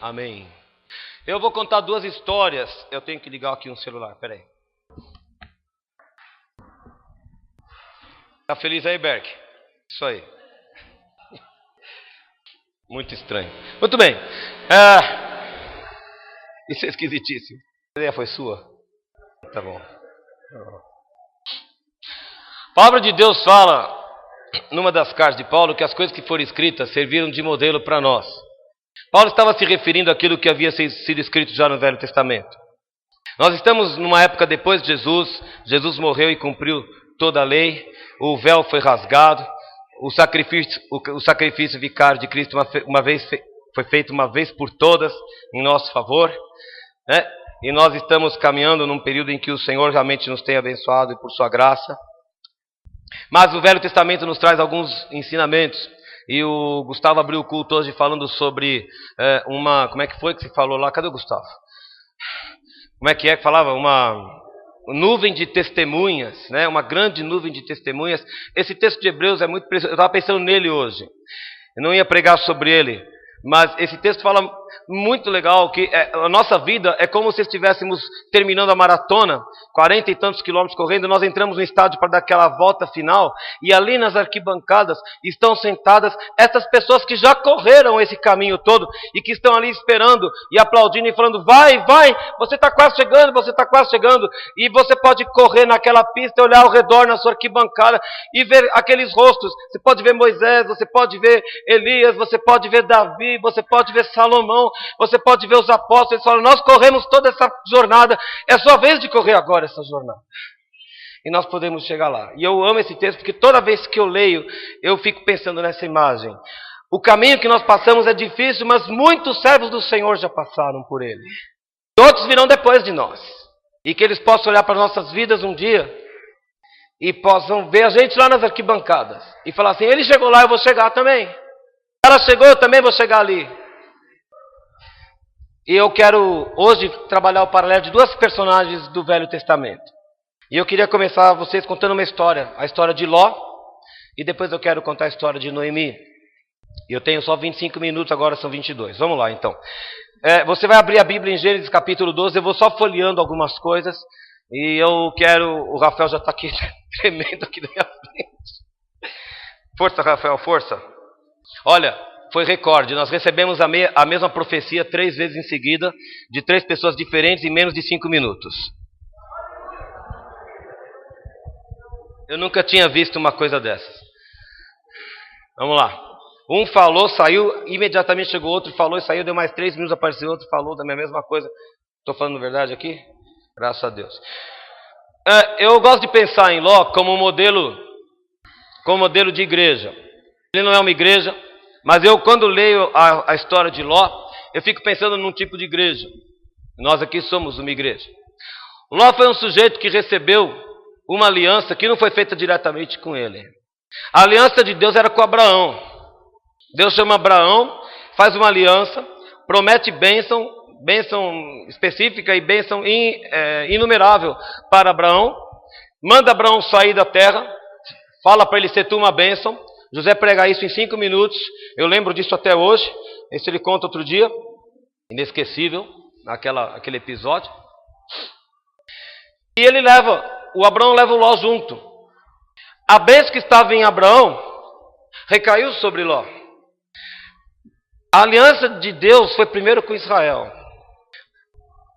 Amém. Eu vou contar duas histórias. Eu tenho que ligar aqui um celular, peraí. Tá feliz aí, Berk? Isso aí. Muito estranho. Muito bem. Isso é esquisitíssimo. A ideia foi sua? Tá bom. A palavra de Deus fala, numa das cartas de Paulo, que as coisas que foram escritas serviram de modelo para nós. Paulo estava se referindo àquilo que havia sido escrito já no Velho Testamento. Nós estamos numa época depois de Jesus. Jesus morreu e cumpriu toda a lei. O véu foi rasgado. O sacrifício vicário de Cristo foi feito uma vez por todas em nosso favor, né? E nós estamos caminhando num período em que o Senhor realmente nos tem abençoado e por sua graça. Mas o Velho Testamento nos traz alguns ensinamentos. E o Gustavo abriu o culto hoje falando sobre como é que foi que se falou lá? Cadê o Gustavo? Como é que falava? Uma nuvem de testemunhas, né? Uma grande nuvem de testemunhas. Esse texto de Hebreus é muito precioso. Eu estava pensando nele hoje. Eu não ia pregar sobre ele, mas esse texto fala muito legal que a nossa vida é como se estivéssemos terminando a maratona, 40 e tantos quilômetros correndo. Nós entramos no estádio para dar aquela volta final, e ali nas arquibancadas estão sentadas essas pessoas que já correram esse caminho todo e que estão ali esperando e aplaudindo e falando: vai, vai, você está quase chegando, você está quase chegando. E você pode correr naquela pista, olhar ao redor na sua arquibancada e ver aqueles rostos. Você pode ver Moisés, você pode ver Elias, você pode ver Davi, você pode ver Salomão, você pode ver os apóstolos. Eles falam: nós corremos toda essa jornada, é a sua vez de correr agora essa jornada. E nós podemos chegar lá. E eu amo esse texto porque toda vez que eu leio, eu fico pensando nessa imagem. O caminho que nós passamos é difícil, mas muitos servos do Senhor já passaram por ele. E outros virão depois de nós. E que eles possam olhar para nossas vidas um dia e possam ver a gente lá nas arquibancadas e falar assim: ele chegou lá, eu vou chegar também. Ela chegou, eu também vou chegar ali. E eu quero hoje trabalhar o paralelo de duas personagens do Velho Testamento. E eu queria começar vocês contando uma história. A história de Ló. E depois eu quero contar a história de Noemi. E eu tenho só 25 minutos, agora são 22. Vamos lá então. Você vai abrir a Bíblia em Gênesis capítulo 12. Eu vou só folheando algumas coisas. E eu quero... O Rafael já está aqui tremendo aqui na minha frente. Força, Rafael, força. Olha... Foi recorde, nós recebemos a mesma profecia 3 vezes em seguida, de 3 pessoas diferentes em menos de 5 minutos. Eu nunca tinha visto uma coisa dessas. Vamos lá. Um falou, saiu, imediatamente chegou outro, falou e saiu, deu mais 3 minutos, apareceu outro, falou da mesma coisa. Estou falando verdade aqui? Graças a Deus. Eu gosto de pensar em Ló como modelo de igreja. Ele não é uma igreja. Mas eu, quando leio a história de Ló, eu fico pensando num tipo de igreja. Nós aqui somos uma igreja. Ló foi um sujeito que recebeu uma aliança que não foi feita diretamente com ele. A aliança de Deus era com Abraão. Deus chama Abraão, faz uma aliança, promete bênção específica e bênção inumerável para Abraão. Manda Abraão sair da terra, fala para ele ser tu uma bênção. José prega isso em 5 minutos, eu lembro disso até hoje. Esse ele conta outro dia, inesquecível, aquele episódio. E o Abraão leva o Ló junto. A bênção que estava em Abraão recaiu sobre Ló. A aliança de Deus foi primeiro com Israel.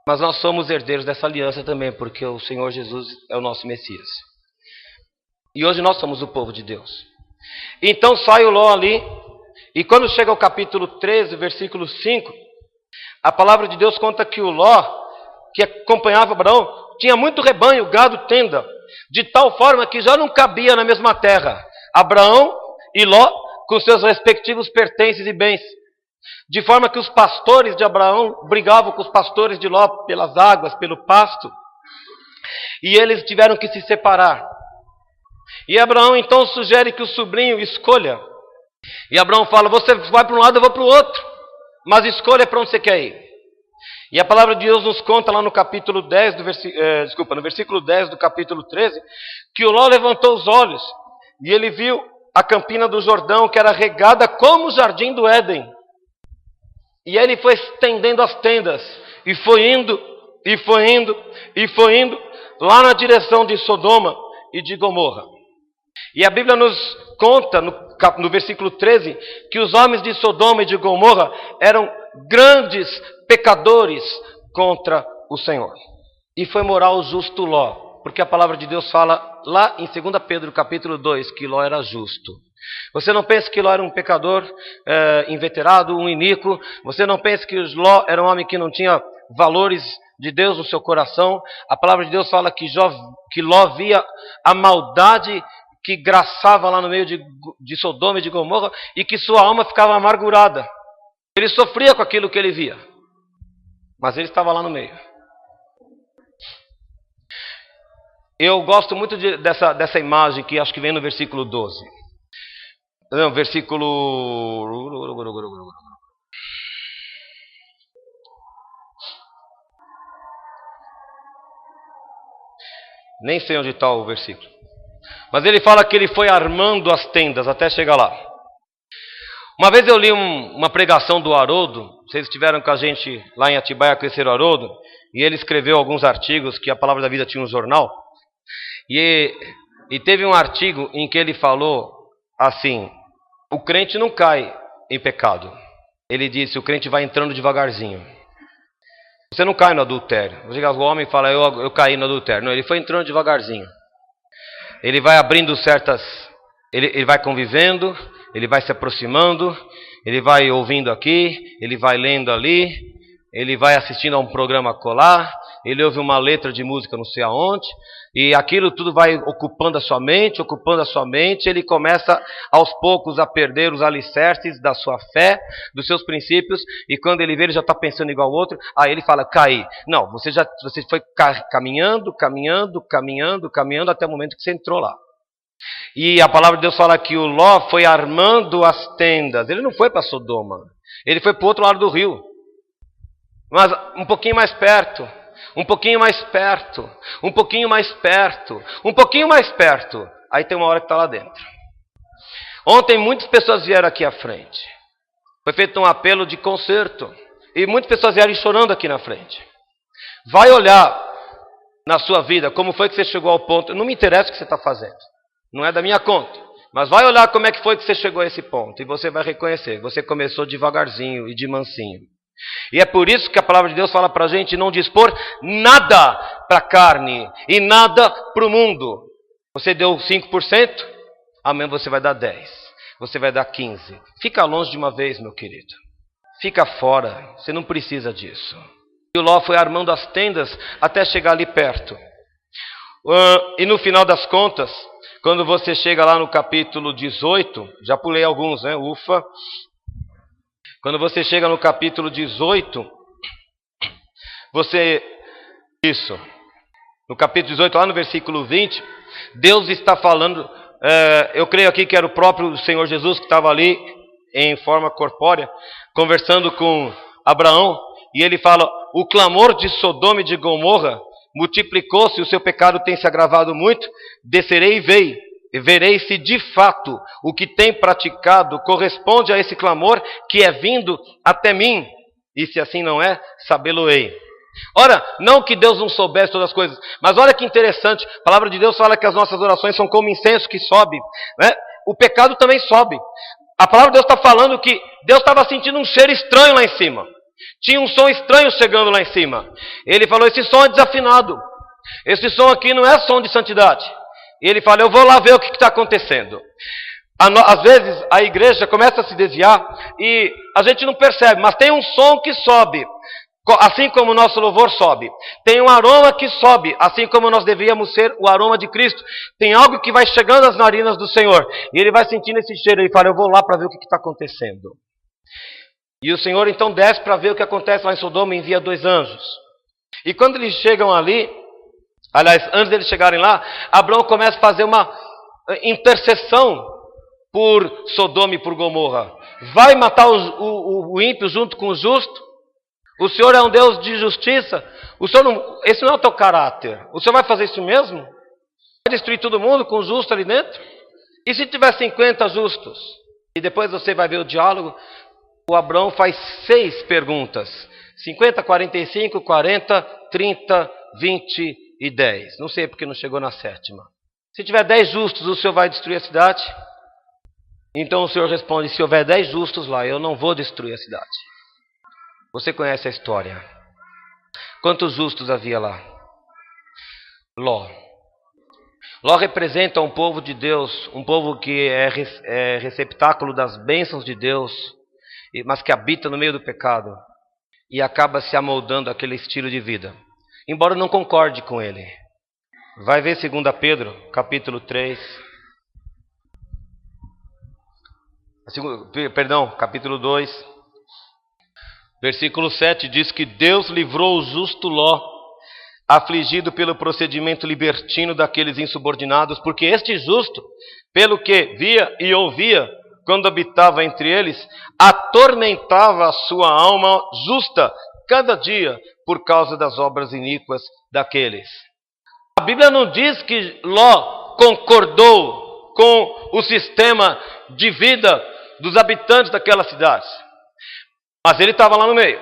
Mas nós somos herdeiros dessa aliança também, porque o Senhor Jesus é o nosso Messias. E hoje nós somos o povo de Deus. Então sai o Ló ali, e quando chega ao capítulo 13, versículo 5, a palavra de Deus conta que o Ló, que acompanhava Abraão, tinha muito rebanho, gado, tenda, de tal forma que já não cabia na mesma terra Abraão e Ló com seus respectivos pertences e bens. De forma que os pastores de Abraão brigavam com os pastores de Ló pelas águas, pelo pasto, e eles tiveram que se separar. E Abraão então sugere que o sobrinho escolha. E Abraão fala: você vai para um lado, eu vou para o outro. Mas escolha para onde você quer ir. E a palavra de Deus nos conta lá no capítulo 10, no versículo 10 do capítulo 13, que o Ló levantou os olhos e ele viu a campina do Jordão, que era regada como o jardim do Éden. E ele foi estendendo as tendas, e foi indo, e foi indo, e foi indo, lá na direção de Sodoma e de Gomorra. E a Bíblia nos conta, no versículo 13, que os homens de Sodoma e de Gomorra eram grandes pecadores contra o Senhor. E foi morar o justo Ló, porque a palavra de Deus fala lá em 2 Pedro capítulo 2 que Ló era justo. Você não pensa que Ló era um pecador inveterado, um iníquo. Você não pensa que Ló era um homem que não tinha valores de Deus no seu coração. A palavra de Deus fala que Ló via a maldade que graçava lá no meio de Sodoma e de Gomorra e que sua alma ficava amargurada. Ele sofria com aquilo que ele via, mas ele estava lá no meio. Eu gosto muito dessa imagem que acho que vem no versículo 12. Não, versículo... Nem sei onde está o versículo. Mas ele fala que ele foi armando as tendas até chegar lá. Uma vez eu li uma pregação do Haroldo. Vocês estiveram com a gente lá em Atibaia conhecer o Haroldo. E ele escreveu alguns artigos que a Palavra da Vida tinha um jornal. E teve um artigo em que ele falou assim: o crente não cai em pecado. Ele disse, o crente vai entrando devagarzinho. Você não cai no adultério. O homem fala, eu caí no adultério. Não, ele foi entrando devagarzinho. Ele vai abrindo certas... Ele vai convivendo, ele vai se aproximando, ele vai ouvindo aqui, ele vai lendo ali, ele vai assistindo a um programa colar, ele ouve uma letra de música não sei aonde, e aquilo tudo vai ocupando a sua mente, ele começa aos poucos a perder os alicerces da sua fé, dos seus princípios, e quando ele vê, ele já está pensando igual ao outro, aí ele fala, caí. Não, você foi caminhando, até o momento que você entrou lá. E a palavra de Deus fala que o Ló foi armando as tendas. Ele não foi para Sodoma, ele foi para o outro lado do rio. Mas um pouquinho mais perto, um pouquinho mais perto, um pouquinho mais perto, um pouquinho mais perto. Aí tem uma hora que está lá dentro. Ontem muitas pessoas vieram aqui à frente. Foi feito um apelo de conserto. E muitas pessoas vieram chorando aqui na frente. Vai olhar na sua vida como foi que você chegou ao ponto. Não me interessa o que você está fazendo. Não é da minha conta. Mas vai olhar como é que foi que você chegou a esse ponto. E você vai reconhecer. Você começou devagarzinho e de mansinho. E é por isso que a palavra de Deus fala para a gente não dispor nada para a carne e nada para o mundo. Você deu 5%, amanhã você vai dar 10%, você vai dar 15%. Fica longe de uma vez, meu querido. Fica fora, você não precisa disso. E o Ló foi armando as tendas até chegar ali perto. E no final das contas, quando você chega lá no capítulo 18, já pulei alguns, né? Ufa! Quando você chega no capítulo 18, no capítulo 18, lá no versículo 20, Deus está falando, eu creio aqui que era o próprio Senhor Jesus que estava ali em forma corpórea, conversando com Abraão, e ele fala, o clamor de Sodoma e de Gomorra multiplicou-se, o seu pecado tem se agravado muito, descerei e verei se de fato o que tem praticado corresponde a esse clamor que é vindo até mim. E se assim não é, sabê-lo-ei. Ora, não que Deus não soubesse todas as coisas, mas olha que interessante, a palavra de Deus fala que as nossas orações são como incenso que sobe, né? O pecado também sobe. A palavra de Deus está falando que Deus estava sentindo um cheiro estranho lá em cima. Tinha um som estranho chegando lá em cima. Ele falou, esse som é desafinado. Esse som aqui não é som de santidade. E ele fala, eu vou lá ver o que está acontecendo. Às vezes a igreja começa a se desviar e a gente não percebe, mas tem um som que sobe, assim como o nosso louvor sobe. Tem um aroma que sobe, assim como nós deveríamos ser o aroma de Cristo. Tem algo que vai chegando às narinas do Senhor. E ele vai sentindo esse cheiro. Ele fala, eu vou lá para ver o que está acontecendo. E o Senhor então desce para ver o que acontece lá em Sodoma e envia 2 anjos. E quando eles chegam ali, aliás, antes de eles chegarem lá, Abraão começa a fazer uma intercessão por Sodoma e por Gomorra. Vai matar o ímpio junto com o justo? O Senhor é um Deus de justiça? Esse não é o teu caráter. O Senhor vai fazer isso mesmo? Vai destruir todo mundo com o justo ali dentro? E se tiver 50 justos? E depois você vai ver o diálogo. o Abraão faz 6 perguntas. 50, 45, 40, 30, 20 e 10. Não sei porque não chegou na 7ª. Se tiver 10 justos, o Senhor vai destruir a cidade? Então o Senhor responde, se houver 10 justos lá, eu não vou destruir a cidade. Você conhece a história. Quantos justos havia lá? Ló. Ló representa um povo de Deus, um povo que é receptáculo das bênçãos de Deus, mas que habita no meio do pecado e acaba se amoldando àquele estilo de vida, embora não concorde com ele. Vai ver 2 Pedro, capítulo 3. Capítulo 2, versículo 7 diz que Deus livrou o justo Ló, afligido pelo procedimento libertino daqueles insubordinados, porque este justo, pelo que via e ouvia, quando habitava entre eles, atormentava a sua alma justa cada dia por causa das obras iníquas daqueles. A Bíblia não diz que Ló concordou com o sistema de vida dos habitantes daquela cidade. Mas ele estava lá no meio.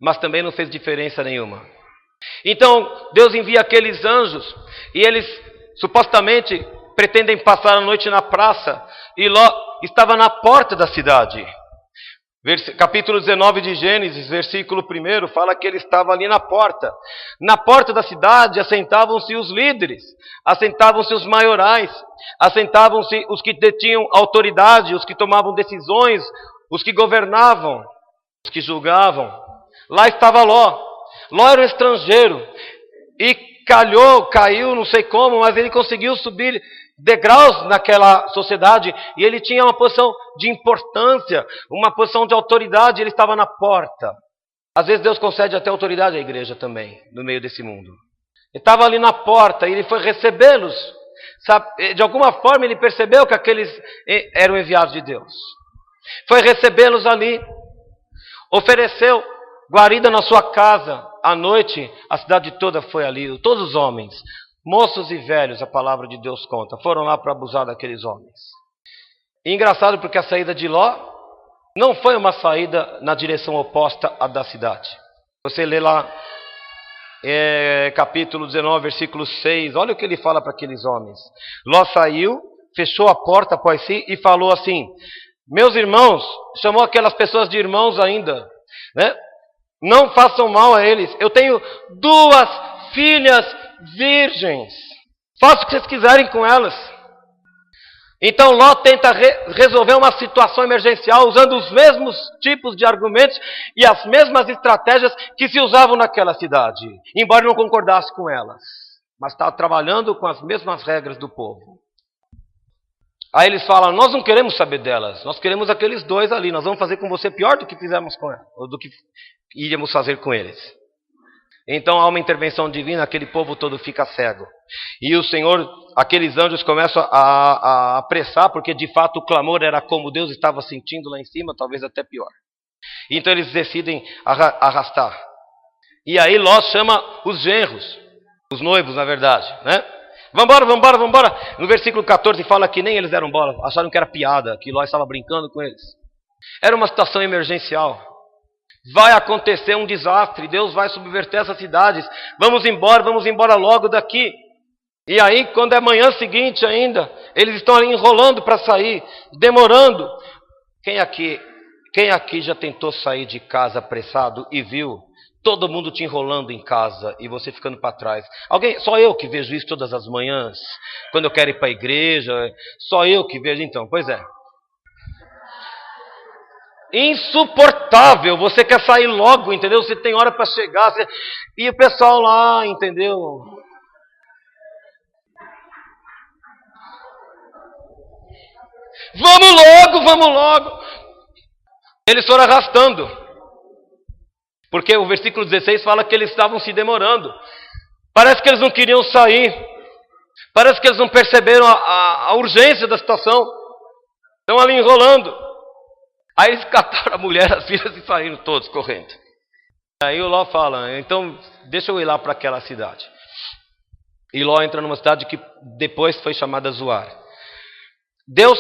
Mas também não fez diferença nenhuma. Então, Deus envia aqueles anjos e eles supostamente pretendem passar a noite na praça. E Ló estava na porta da cidade. Capítulo 19 de Gênesis, versículo 1, fala que ele estava ali na porta. Na porta da cidade assentavam-se os líderes, assentavam-se os maiorais, assentavam-se os que detinham autoridade, os que tomavam decisões, os que governavam, os que julgavam. Lá estava Ló. Ló era um estrangeiro e caiu, não sei como, mas ele conseguiu subir degraus naquela sociedade e ele tinha uma posição de importância, uma posição de autoridade, ele estava na porta. Às vezes Deus concede até autoridade à igreja também, no meio desse mundo. Ele estava ali na porta e ele foi recebê-los. De alguma forma ele percebeu que aqueles eram enviados de Deus. Foi recebê-los ali, ofereceu guarida na sua casa. À noite, a cidade toda foi ali, todos os homens, moços e velhos, a palavra de Deus conta, foram lá para abusar daqueles homens. E engraçado porque a saída de Ló não foi uma saída na direção oposta à da cidade. Você lê lá, capítulo 19, versículo 6, olha o que ele fala para aqueles homens. Ló saiu, fechou a porta após si e falou assim, meus irmãos, chamou aquelas pessoas de irmãos ainda, né? Não façam mal a eles. Eu tenho 2 filhas virgens. Façam o que vocês quiserem com elas. Então Ló tenta resolver uma situação emergencial usando os mesmos tipos de argumentos e as mesmas estratégias que se usavam naquela cidade, embora não concordasse com elas. Mas estava trabalhando com as mesmas regras do povo. Aí eles falam, nós não queremos saber delas, nós queremos aqueles 2 ali, nós vamos fazer com você pior do que fizemos com ela, ou do que iríamos fazer com eles. Então há uma intervenção divina, aquele povo todo fica cego. E o Senhor, aqueles anjos começam a apressar, porque de fato o clamor era como Deus estava sentindo lá em cima, talvez até pior. Então eles decidem arrastar. E aí Ló chama os genros, os noivos na verdade, né? Vambora. No versículo 14 fala que nem eles deram bola, acharam que era piada, que Ló estava brincando com eles. Era uma situação emergencial. Vai acontecer um desastre, Deus vai subverter essas cidades. Vamos embora logo daqui. E aí, quando é manhã seguinte ainda, eles estão ali enrolando para sair, demorando. Quem aqui já tentou sair de casa apressado e viu todo mundo te enrolando em casa e você ficando para trás? Só eu que vejo isso todas as manhãs, quando eu quero ir para a igreja, só eu que vejo então, pois é. Insuportável, você quer sair logo, entendeu? Você tem hora para chegar, e o pessoal lá, entendeu? Vamos logo. Eles foram arrastando, porque o versículo 16 fala que eles estavam se demorando. Parece que eles não queriam sair, parece que eles não perceberam a urgência da situação. Estão ali enrolando. Aí eles cataram a mulher, as filhas e saíram todos correndo. Aí o Ló fala, então deixa eu ir lá para aquela cidade. E Ló entra numa cidade que depois foi chamada Zoar. Deus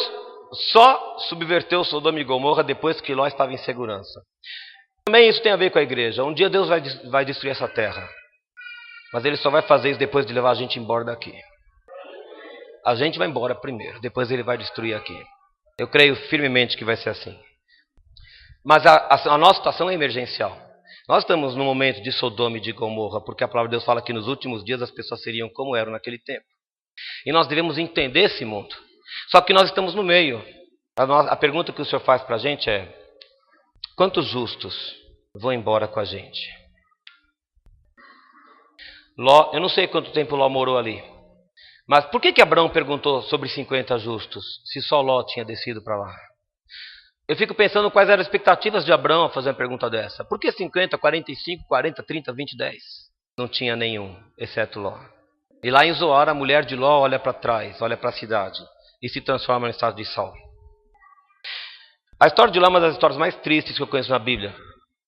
só subverteu Sodoma e Gomorra depois que Ló estava em segurança. Também isso tem a ver com a igreja. Um dia Deus vai destruir essa terra. Mas Ele só vai fazer isso depois de levar a gente embora daqui. A gente vai embora primeiro, depois Ele vai destruir aqui. Eu creio firmemente que vai ser assim. Mas a nossa situação é emergencial. Nós estamos num momento de Sodoma e de Gomorra, porque a palavra de Deus fala que nos últimos dias as pessoas seriam como eram naquele tempo. E nós devemos entender esse mundo. Só que nós estamos no meio. A pergunta que o Senhor faz para a gente é: quantos justos vão embora com a gente? Ló, eu não sei quanto tempo Ló morou ali. Mas por que Abraão perguntou sobre 50 justos, se só Ló tinha descido para lá? Eu fico pensando quais eram as expectativas de Abraão a fazer uma pergunta dessa. Por que 50, 45, 40, 30, 20, 10? Não tinha nenhum, exceto Ló. E lá em Zoar, a mulher de Ló olha para trás, olha para a cidade e se transforma no estado de sal. A história de Ló é uma das histórias mais tristes que eu conheço na Bíblia.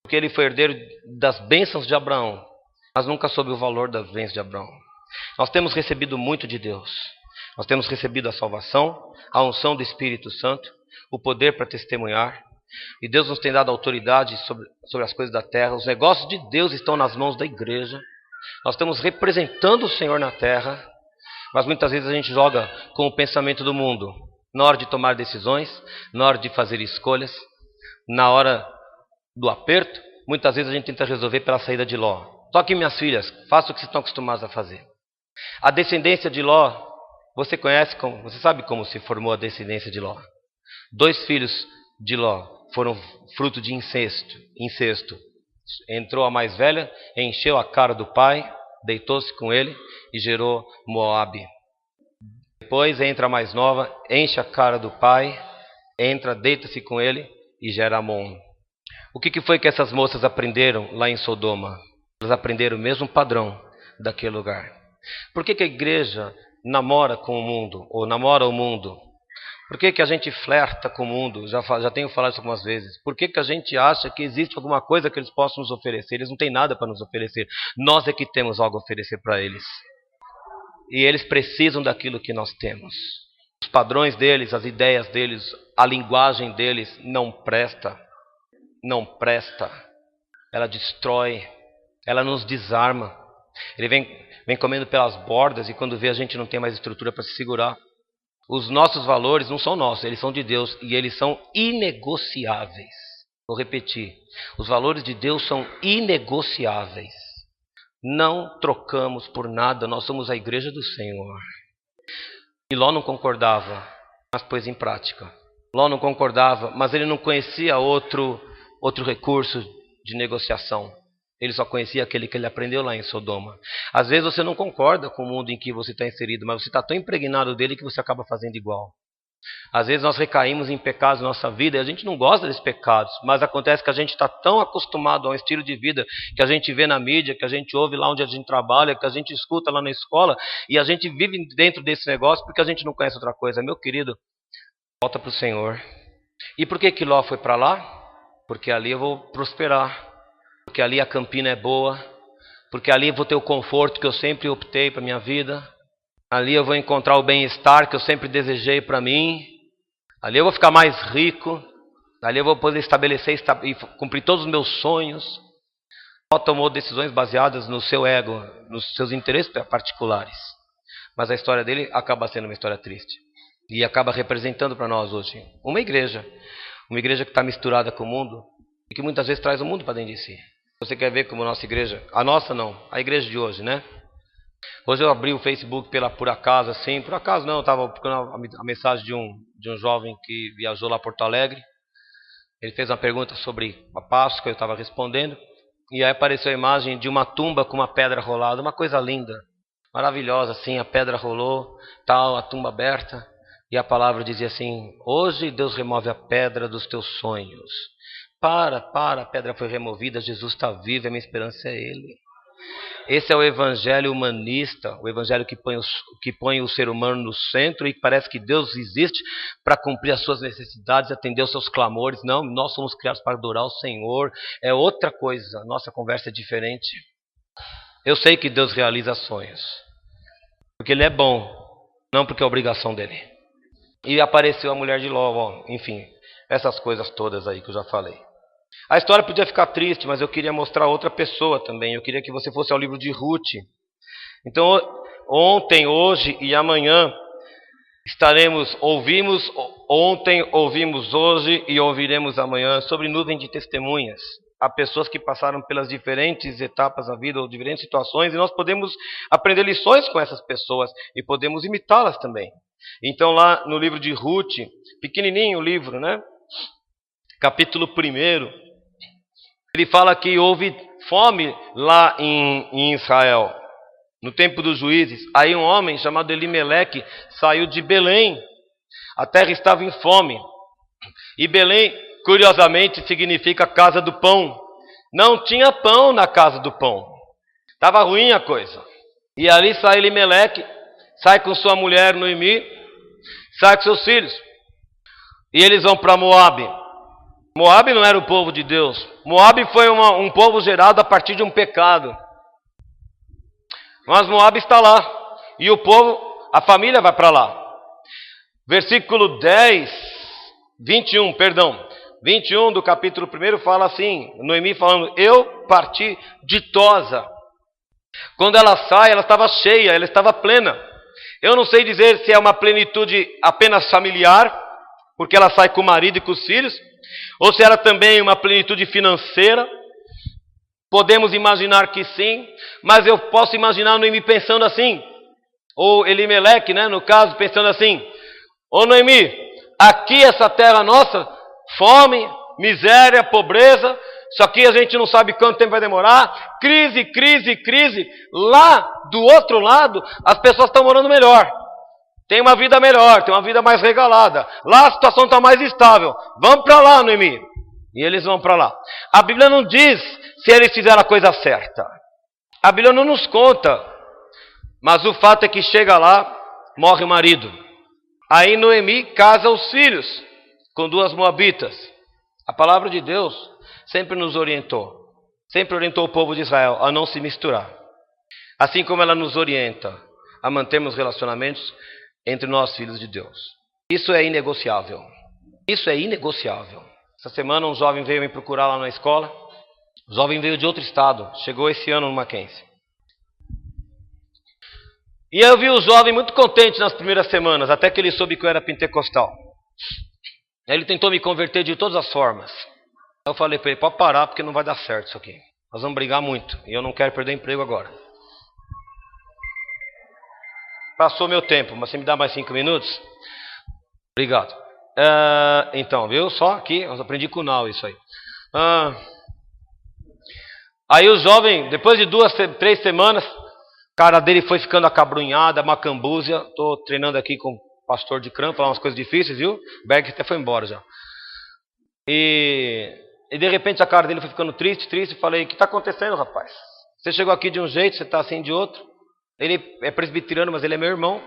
Porque ele foi herdeiro das bênçãos de Abraão, mas nunca soube o valor das bênçãos de Abraão. Nós temos recebido muito de Deus. Nós temos recebido a salvação, a unção do Espírito Santo, o poder para testemunhar. E Deus nos tem dado autoridade sobre as coisas da terra. Os negócios de Deus estão nas mãos da igreja. Nós estamos representando o Senhor na terra. Mas muitas vezes a gente joga com o pensamento do mundo. Na hora de tomar decisões, na hora de fazer escolhas, na hora do aperto, muitas vezes a gente tenta resolver pela saída de Ló. Só que, minhas filhas, façam o que vocês estão acostumados a fazer. A descendência de Ló, você sabe como se formou a descendência de Ló. 2 filhos de Ló foram fruto de incesto. Entrou a mais velha, encheu a cara do pai, deitou-se com ele e gerou Moabe. Depois entra a mais nova, enche a cara do pai, deita-se com ele e gera Amon. O que foi que essas moças aprenderam lá em Sodoma? Elas aprenderam o mesmo padrão daquele lugar. Por que a igreja namora com o mundo, ou namora o mundo? Por que a gente flerta com o mundo? Já tenho falado isso algumas vezes. Por que a gente acha que existe alguma coisa que eles possam nos oferecer? Eles não têm nada para nos oferecer. Nós é que temos algo a oferecer para eles. E eles precisam daquilo que nós temos. Os padrões deles, as ideias deles, a linguagem deles não presta. Não presta. Ela destrói. Ela nos desarma. Ele vem comendo pelas bordas e quando vê a gente não tem mais estrutura para se segurar. Os nossos valores não são nossos, eles são de Deus e eles são inegociáveis. Vou repetir. Os valores de Deus são inegociáveis. Não trocamos por nada, nós somos a igreja do Senhor. E Ló não concordava, mas pôs em prática. Ló não concordava, mas ele não conhecia outro recurso de negociação. Ele só conhecia aquele que ele aprendeu lá em Sodoma. Às vezes você não concorda com o mundo em que você está inserido, mas você está tão impregnado dele que você acaba fazendo igual. Às vezes nós recaímos em pecados na nossa vida e a gente não gosta desses pecados, mas acontece que a gente está tão acostumado a um estilo de vida que a gente vê na mídia, que a gente ouve lá onde a gente trabalha, que a gente escuta lá na escola e a gente vive dentro desse negócio porque a gente não conhece outra coisa. Meu querido, volta para o Senhor. E por que Ló foi para lá? Porque ali eu vou prosperar. Porque ali a campina é boa, porque ali eu vou ter o conforto que eu sempre optei para a minha vida, ali eu vou encontrar o bem-estar que eu sempre desejei para mim, ali eu vou ficar mais rico, ali eu vou poder estabelecer e cumprir todos os meus sonhos. Ló tomou decisões baseadas no seu ego, nos seus interesses particulares, mas a história dele acaba sendo uma história triste e acaba representando para nós hoje uma igreja que está misturada com o mundo e que muitas vezes traz o mundo para dentro de si. Você quer ver como a nossa igreja, a nossa não, a igreja de hoje, né? Hoje eu abri o Facebook por acaso, assim, por acaso não, eu estava procurando a mensagem de um jovem que viajou lá a Porto Alegre. Ele fez uma pergunta sobre a Páscoa, eu estava respondendo, e aí apareceu a imagem de uma tumba com uma pedra rolada, uma coisa linda, maravilhosa, assim, a pedra rolou, tal, a tumba aberta, e a palavra dizia assim: hoje Deus remove a pedra dos teus sonhos. A pedra foi removida, Jesus está vivo, a minha esperança é Ele. Esse é o evangelho humanista, o evangelho que põe o ser humano no centro e parece que Deus existe para cumprir as suas necessidades, atender os seus clamores. Não, nós somos criados para adorar o Senhor, é outra coisa, nossa conversa é diferente. Eu sei que Deus realiza sonhos, porque Ele é bom, não porque é obrigação dEle. E apareceu a mulher de Ló, enfim, essas coisas todas aí que eu já falei. A história podia ficar triste, mas eu queria mostrar outra pessoa também. Eu queria que você fosse ao livro de Ruth. Então, ontem, hoje e amanhã ouvimos hoje e ouviremos amanhã sobre nuvem de testemunhas. Há pessoas que passaram pelas diferentes etapas da vida ou diferentes situações e nós podemos aprender lições com essas pessoas e podemos imitá-las também. Então lá no livro de Ruth, pequenininho o livro, né? Capítulo 1, ele fala que houve fome lá em Israel, no tempo dos juízes. Aí um homem chamado Elimeleque saiu de Belém. A terra estava em fome. E Belém, curiosamente, significa casa do pão. Não tinha pão na casa do pão. Estava ruim a coisa. E ali sai Elimeleque, sai com sua mulher Noemi, sai com seus filhos. E eles vão para Moabe. Moabe não era o povo de Deus. Moabe foi um povo gerado a partir de um pecado. Mas Moabe está lá. E o povo, a família vai para lá. Versículo 21 do capítulo 1 fala assim, Noemi falando, eu parti ditosa. Quando ela sai, ela estava cheia, ela estava plena. Eu não sei dizer se é uma plenitude apenas familiar, porque ela sai com o marido e com os filhos, ou se era também uma plenitude financeira. Podemos imaginar que sim, mas eu posso imaginar Noemi pensando assim, ou Elimeleque, né, no caso, pensando assim, ô Noemi, aqui essa terra nossa, fome, miséria, pobreza, isso aqui a gente não sabe quanto tempo vai demorar, crise. Lá do outro lado, as pessoas estão morando melhor. Tem uma vida melhor, tem uma vida mais regalada. Lá a situação está mais estável. Vamos para lá, Noemi. E eles vão para lá. A Bíblia não diz se eles fizeram a coisa certa. A Bíblia não nos conta. Mas o fato é que chega lá, morre o marido. Aí Noemi casa os filhos com 2 moabitas. A palavra de Deus sempre nos orientou. Sempre orientou o povo de Israel a não se misturar. Assim como ela nos orienta a mantermos relacionamentos entre nós, filhos de Deus. Isso é inegociável. Isso é inegociável. Essa semana um jovem veio me procurar lá na escola. O jovem veio de outro estado. Chegou esse ano no Mackenzie. E eu vi o jovem muito contente nas primeiras semanas, até que ele soube que eu era pentecostal. Aí ele tentou me converter de todas as formas. Eu falei para ele, pode parar porque não vai dar certo isso aqui. Nós vamos brigar muito e eu não quero perder emprego agora. Passou meu tempo, mas você me dá mais 5 minutos? Obrigado. Então, viu? Só aqui, eu aprendi com o Nau isso aí. Aí o jovem, depois de 2, 3 semanas, a cara dele foi ficando acabrunhada, macambúzia. Estou treinando aqui com o pastor de Cram, falar umas coisas difíceis, viu? O Berg até foi embora já. E de repente a cara dele foi ficando triste. Falei, o que está acontecendo, rapaz? Você chegou aqui de um jeito, você está assim de outro. Ele é presbiteriano, mas ele é meu irmão.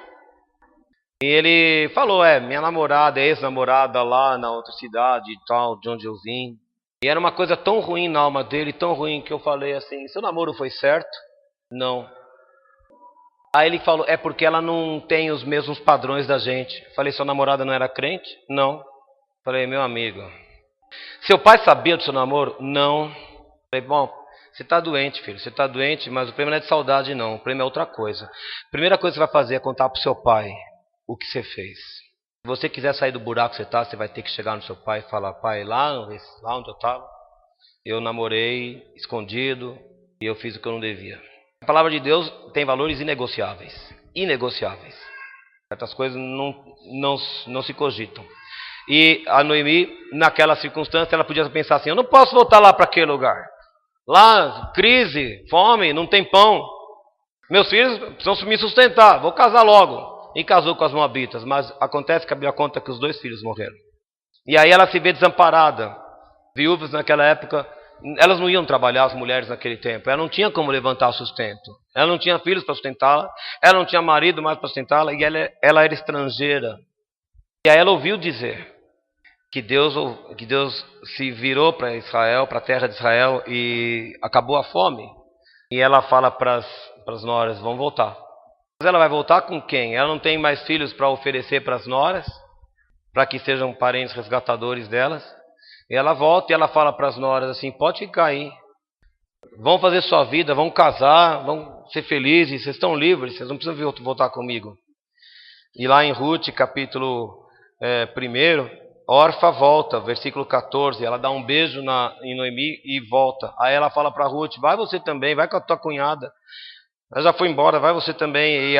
E ele falou, minha namorada, ex-namorada lá na outra cidade e tal, de onde eu vim. E era uma coisa tão ruim na alma dele, tão ruim, que eu falei assim, seu namoro foi certo? Não. Aí ele falou, é porque ela não tem os mesmos padrões da gente. Falei, sua namorada não era crente? Não. Falei, meu amigo, seu pai sabia do seu namoro? Não. Falei, bom, você está doente, filho, você está doente, mas o problema não é de saudade não, o problema é outra coisa. A primeira coisa que você vai fazer é contar para o seu pai o que você fez. Se você quiser sair do buraco que você está, você vai ter que chegar no seu pai e falar, pai, lá onde eu estava, eu namorei escondido e eu fiz o que eu não devia. A palavra de Deus tem valores inegociáveis. Inegociáveis. Certas coisas não se cogitam. E a Noemi, naquela circunstância, ela podia pensar assim, eu não posso voltar lá para aquele lugar. Lá, crise, fome, não tem pão. Meus filhos precisam me sustentar, vou casar logo. E casou com as moabitas, mas acontece que a Bíblia conta que os 2 filhos morreram. E aí ela se vê desamparada. Viúvas naquela época, elas não iam trabalhar, as mulheres naquele tempo. Ela não tinha como levantar o sustento. Ela não tinha filhos para sustentá-la. Ela não tinha marido mais para sustentá-la. E ela era estrangeira. E aí ela ouviu dizer que Deus se virou para Israel, para a terra de Israel, e acabou a fome. E ela fala para as noras, vão voltar. Mas ela vai voltar com quem? Ela não tem mais filhos para oferecer para as noras. para que sejam parentes resgatadores delas. E ela volta e ela fala para as noras assim: pode ficar aí, vão fazer sua vida, vão casar, vão ser felizes, vocês estão livres, vocês não precisam voltar comigo. E lá em Ruth, capítulo 1, Orfa volta, versículo 14, ela dá um beijo em Noemi e volta. Aí ela fala para Ruth: vai você também, vai com a tua cunhada, ela já foi embora, vai você também.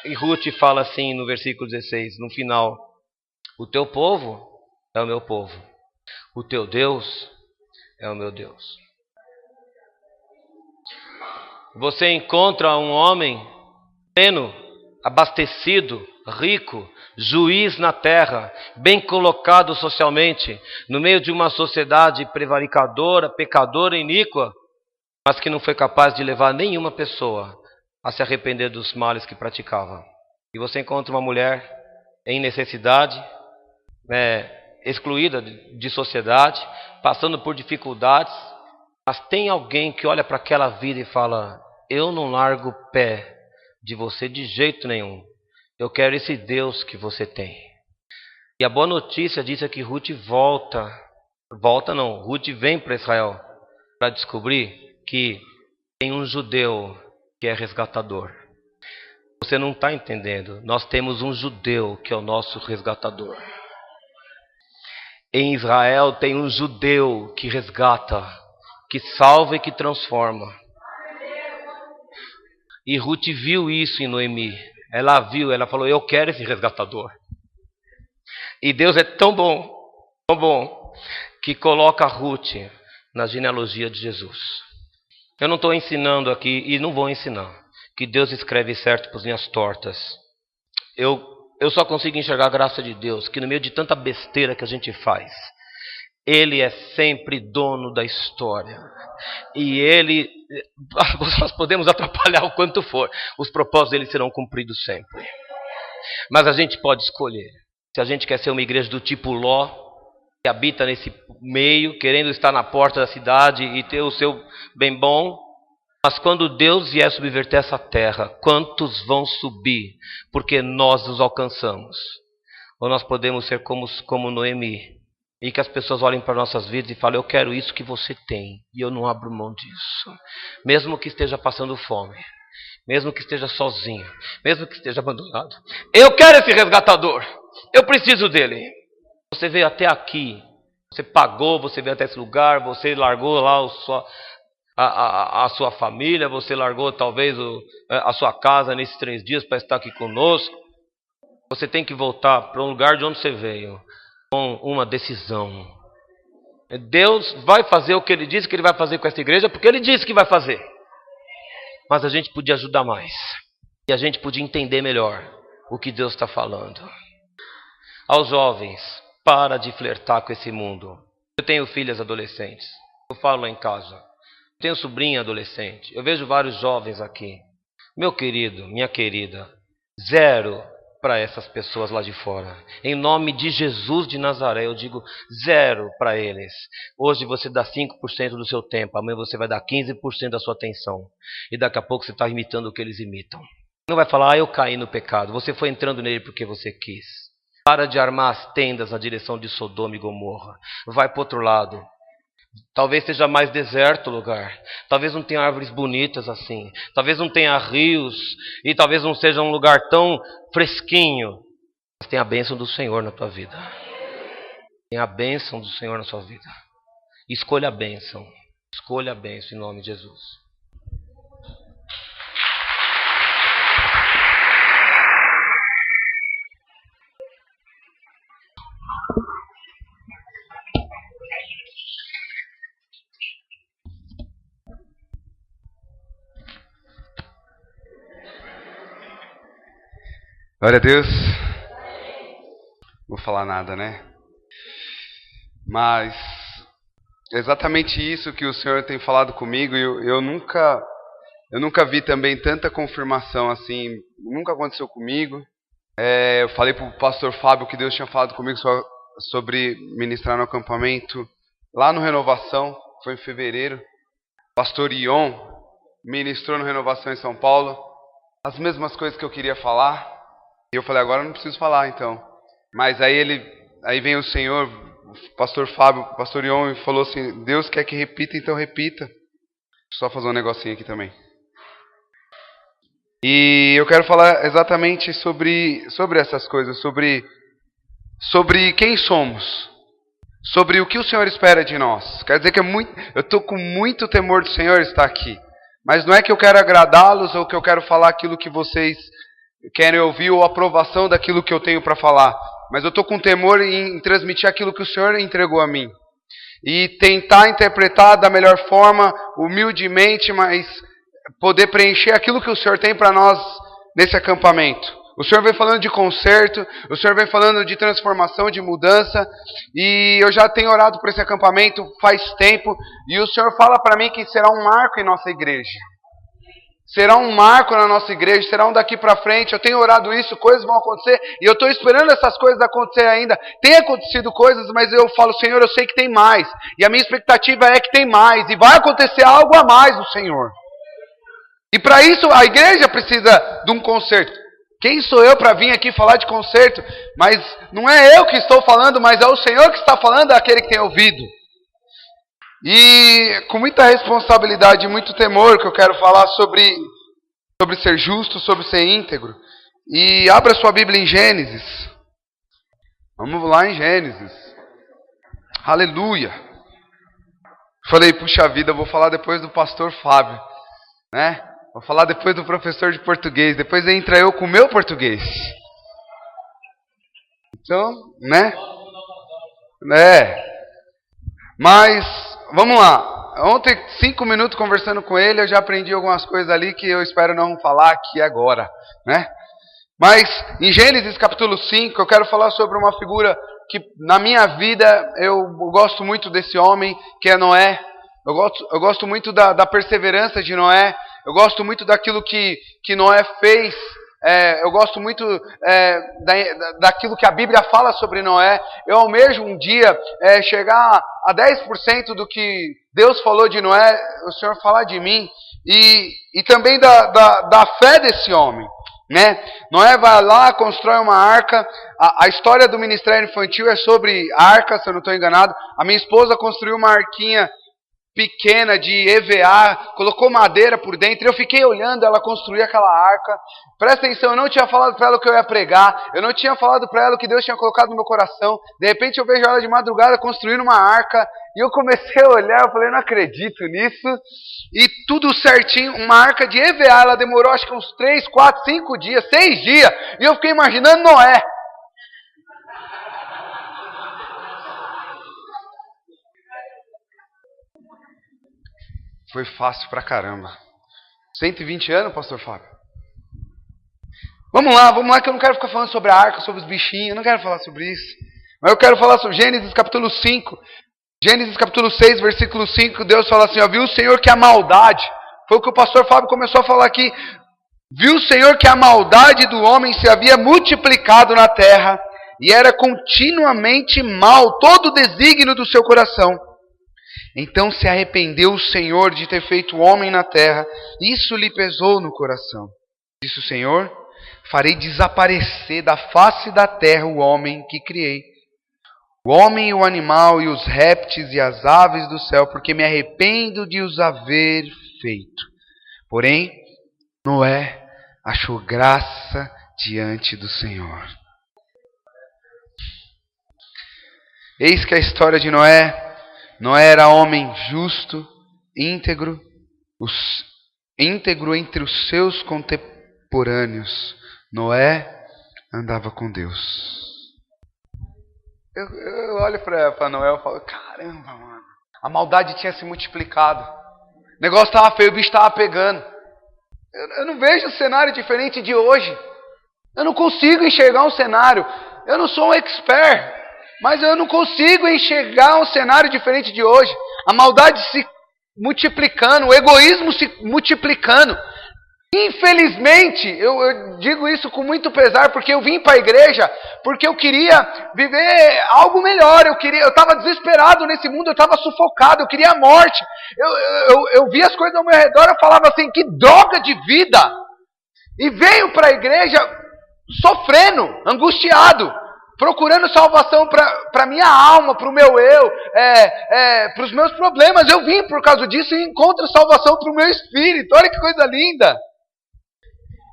E Ruth fala assim no versículo 16, no final: o teu povo é o meu povo, o teu Deus é o meu Deus. Você encontra um homem pleno, abastecido, rico, juiz na terra, bem colocado socialmente, no meio de uma sociedade prevaricadora, pecadora, iníqua, mas que não foi capaz de levar nenhuma pessoa a se arrepender dos males que praticava. E você encontra uma mulher em necessidade, excluída de sociedade, passando por dificuldades, mas tem alguém que olha para aquela vida e fala: eu não largo o pé de você de jeito nenhum. Eu quero esse Deus que você tem. E a boa notícia disso é que Ruth Ruth vem para Israel para descobrir que tem um judeu que é resgatador. Você não está entendendo. Nós temos um judeu que é o nosso resgatador. Em Israel tem um judeu que resgata, que salva e que transforma. E Ruth viu isso em Noemi. Ela viu, ela falou: eu quero esse resgatador. E Deus é tão bom, que coloca Ruth na genealogia de Jesus. Eu não estou ensinando aqui, e não vou ensinar, que Deus escreve certo para as linhas tortas. Eu só consigo enxergar a graça de Deus, que no meio de tanta besteira que a gente faz, Ele é sempre dono da história. E nós podemos atrapalhar o quanto for, os propósitos dele serão cumpridos sempre. Mas a gente pode escolher. Se a gente quer ser uma igreja do tipo Ló, que habita nesse meio, querendo estar na porta da cidade e ter o seu bem bom. Mas quando Deus vier subverter essa terra, quantos vão subir? Porque nós os alcançamos. Ou nós podemos ser como Noemi, e que as pessoas olhem para nossas vidas e falem: eu quero isso que você tem, e eu não abro mão disso. Mesmo que esteja passando fome, mesmo que esteja sozinho, mesmo que esteja abandonado, eu quero esse resgatador, eu preciso dele. Você veio até aqui, você pagou, você veio até esse lugar, você largou lá a sua família, você largou talvez a sua casa nesses 3 dias para estar aqui conosco. Você tem que voltar para um lugar de onde você veio, com uma decisão. Deus vai fazer o que Ele disse que Ele vai fazer com essa igreja, porque Ele disse que vai fazer. Mas a gente podia ajudar mais, e a gente podia entender melhor o que Deus está falando. Aos jovens: para de flertar com esse mundo. Eu tenho filhas adolescentes, eu falo lá em casa. Eu tenho sobrinha adolescente, eu vejo vários jovens aqui. Meu querido, minha querida, 0 para essas pessoas lá de fora. Em nome de Jesus de Nazaré, eu digo 0 para eles. Hoje você dá 5% do seu tempo, amanhã você vai dar 15% da sua atenção. E daqui a pouco você está imitando o que eles imitam. Não vai falar: eu caí no pecado. Você foi entrando nele porque você quis. Para de armar as tendas na direção de Sodoma e Gomorra. Vai para o outro lado. Talvez seja mais deserto o lugar. Talvez não tenha árvores bonitas assim. Talvez não tenha rios. E talvez não seja um lugar tão fresquinho. Mas tem a bênção do Senhor na tua vida. Tem a bênção do Senhor na sua vida. Escolha a bênção. Escolha a bênção em nome de Jesus. Glória a Deus. Não vou falar nada, né? Mas é exatamente isso que o Senhor tem falado comigo. Eu nunca vi também tanta confirmação assim. Nunca aconteceu comigo. Eu falei para o pastor Fábio que Deus tinha falado comigo sobre ministrar no acampamento lá no Renovação. Foi em fevereiro. O pastor Ion ministrou no Renovação em São Paulo. As mesmas coisas que eu queria falar. E eu falei: agora eu não preciso falar então. Mas aí ele aí vem o Senhor, o pastor Fábio, o pastor Ion, e falou assim, Deus quer que repita, então repita. Só fazer um negocinho aqui também. E eu quero falar exatamente sobre essas coisas, sobre quem somos, sobre o que o Senhor espera de nós. Quer dizer que eu estou com muito temor do Senhor estar aqui. Mas não é que eu quero agradá-los ou que eu quero falar aquilo que vocês querem ouvir ou aprovação daquilo que eu tenho para falar. Mas eu estou com temor em transmitir aquilo que o Senhor entregou a mim. E tentar interpretar da melhor forma, humildemente, mas poder preencher aquilo que o Senhor tem para nós nesse acampamento. O Senhor vem falando de conserto, o Senhor vem falando de transformação, de mudança, e eu já tenho orado por esse acampamento faz tempo, e o Senhor fala para mim que será um marco em nossa igreja. Será um marco na nossa igreja, será um daqui para frente. Eu tenho orado isso, coisas vão acontecer, e eu estou esperando essas coisas acontecer ainda. Tem acontecido coisas, mas eu falo, Senhor, eu sei que tem mais, e a minha expectativa é que tem mais, e vai acontecer algo a mais do Senhor. E para isso a igreja precisa de um conserto. Quem sou eu para vir aqui falar de conserto? Mas não é eu que estou falando, mas é o Senhor que está falando, é aquele que tem ouvido. E com muita responsabilidade e muito temor que eu quero falar sobre ser justo, sobre ser íntegro. E abra sua Bíblia em Gênesis. Vamos lá em Gênesis. Aleluia. Falei, puxa vida, eu vou falar depois do pastor Fábio, né? Vou falar depois do professor de português. Depois entra eu com o meu português. Então, né? Mas, vamos lá. Ontem, 5 minutos conversando com ele, eu já aprendi algumas coisas ali que eu espero não falar aqui agora, né? Mas, em Gênesis capítulo 5, eu quero falar sobre uma figura que, na minha vida, eu gosto muito desse homem, que é Noé. Eu gosto muito da perseverança de Noé. Eu gosto muito daquilo que Noé fez. Eu gosto muito daquilo que a Bíblia fala sobre Noé. Eu almejo um dia chegar a 10% do que Deus falou de Noé, o Senhor falar de mim. E também da fé desse homem, né? Noé vai lá, constrói uma arca. A história do ministério infantil é sobre arca, se eu não estou enganado. A minha esposa construiu uma arquinha pequena de EVA, colocou madeira por dentro, eu fiquei olhando ela construir aquela arca. Presta atenção, eu não tinha falado para ela o que eu ia pregar, eu não tinha falado para ela o que Deus tinha colocado no meu coração. De repente eu vejo ela de madrugada construindo uma arca, e eu comecei a olhar, eu falei, não acredito nisso, e tudo certinho, uma arca de EVA, ela demorou acho que uns 3, 4, 5 dias, 6 dias, e eu fiquei imaginando Noé. Foi fácil pra caramba. 120 anos, pastor Fábio? Vamos lá, que eu não quero ficar falando sobre a arca, sobre os bichinhos, eu não quero falar sobre isso. Mas eu quero falar sobre Gênesis capítulo 5. Gênesis capítulo 6, versículo 5, Deus fala assim, ó, viu o Senhor que a maldade, foi o que o pastor Fábio começou a falar aqui, viu o Senhor que a maldade do homem se havia multiplicado na terra, e era continuamente mal todo o desígnio do seu coração. Então se arrependeu o Senhor de ter feito o homem na terra, isso lhe pesou no coração. Disse o Senhor, farei desaparecer da face da terra o homem que criei, o homem e o animal e os répteis e as aves do céu, porque me arrependo de os haver feito. Porém, Noé achou graça diante do Senhor. Eis que a história de Noé era homem justo, íntegro entre os seus contemporâneos. Noé andava com Deus. Eu olho para Noé e falo, caramba, mano. A maldade tinha se multiplicado. O negócio estava feio, o bicho estava pegando. Eu não vejo um cenário diferente de hoje. Eu não consigo enxergar um cenário. Eu não sou um expert. Mas eu não consigo enxergar um cenário diferente de hoje. A maldade se multiplicando, o egoísmo se multiplicando. Infelizmente, eu digo isso com muito pesar, porque eu vim para a igreja, porque eu queria viver algo melhor. Eu estava desesperado nesse mundo, eu estava sufocado, eu queria a morte. Eu via as coisas ao meu redor, eu falava assim, que droga de vida. E venho para a igreja sofrendo, angustiado. procurando salvação para minha alma, para o meu eu, para os meus problemas. Eu vim por causa disso e encontro salvação para o meu espírito. Olha que coisa linda.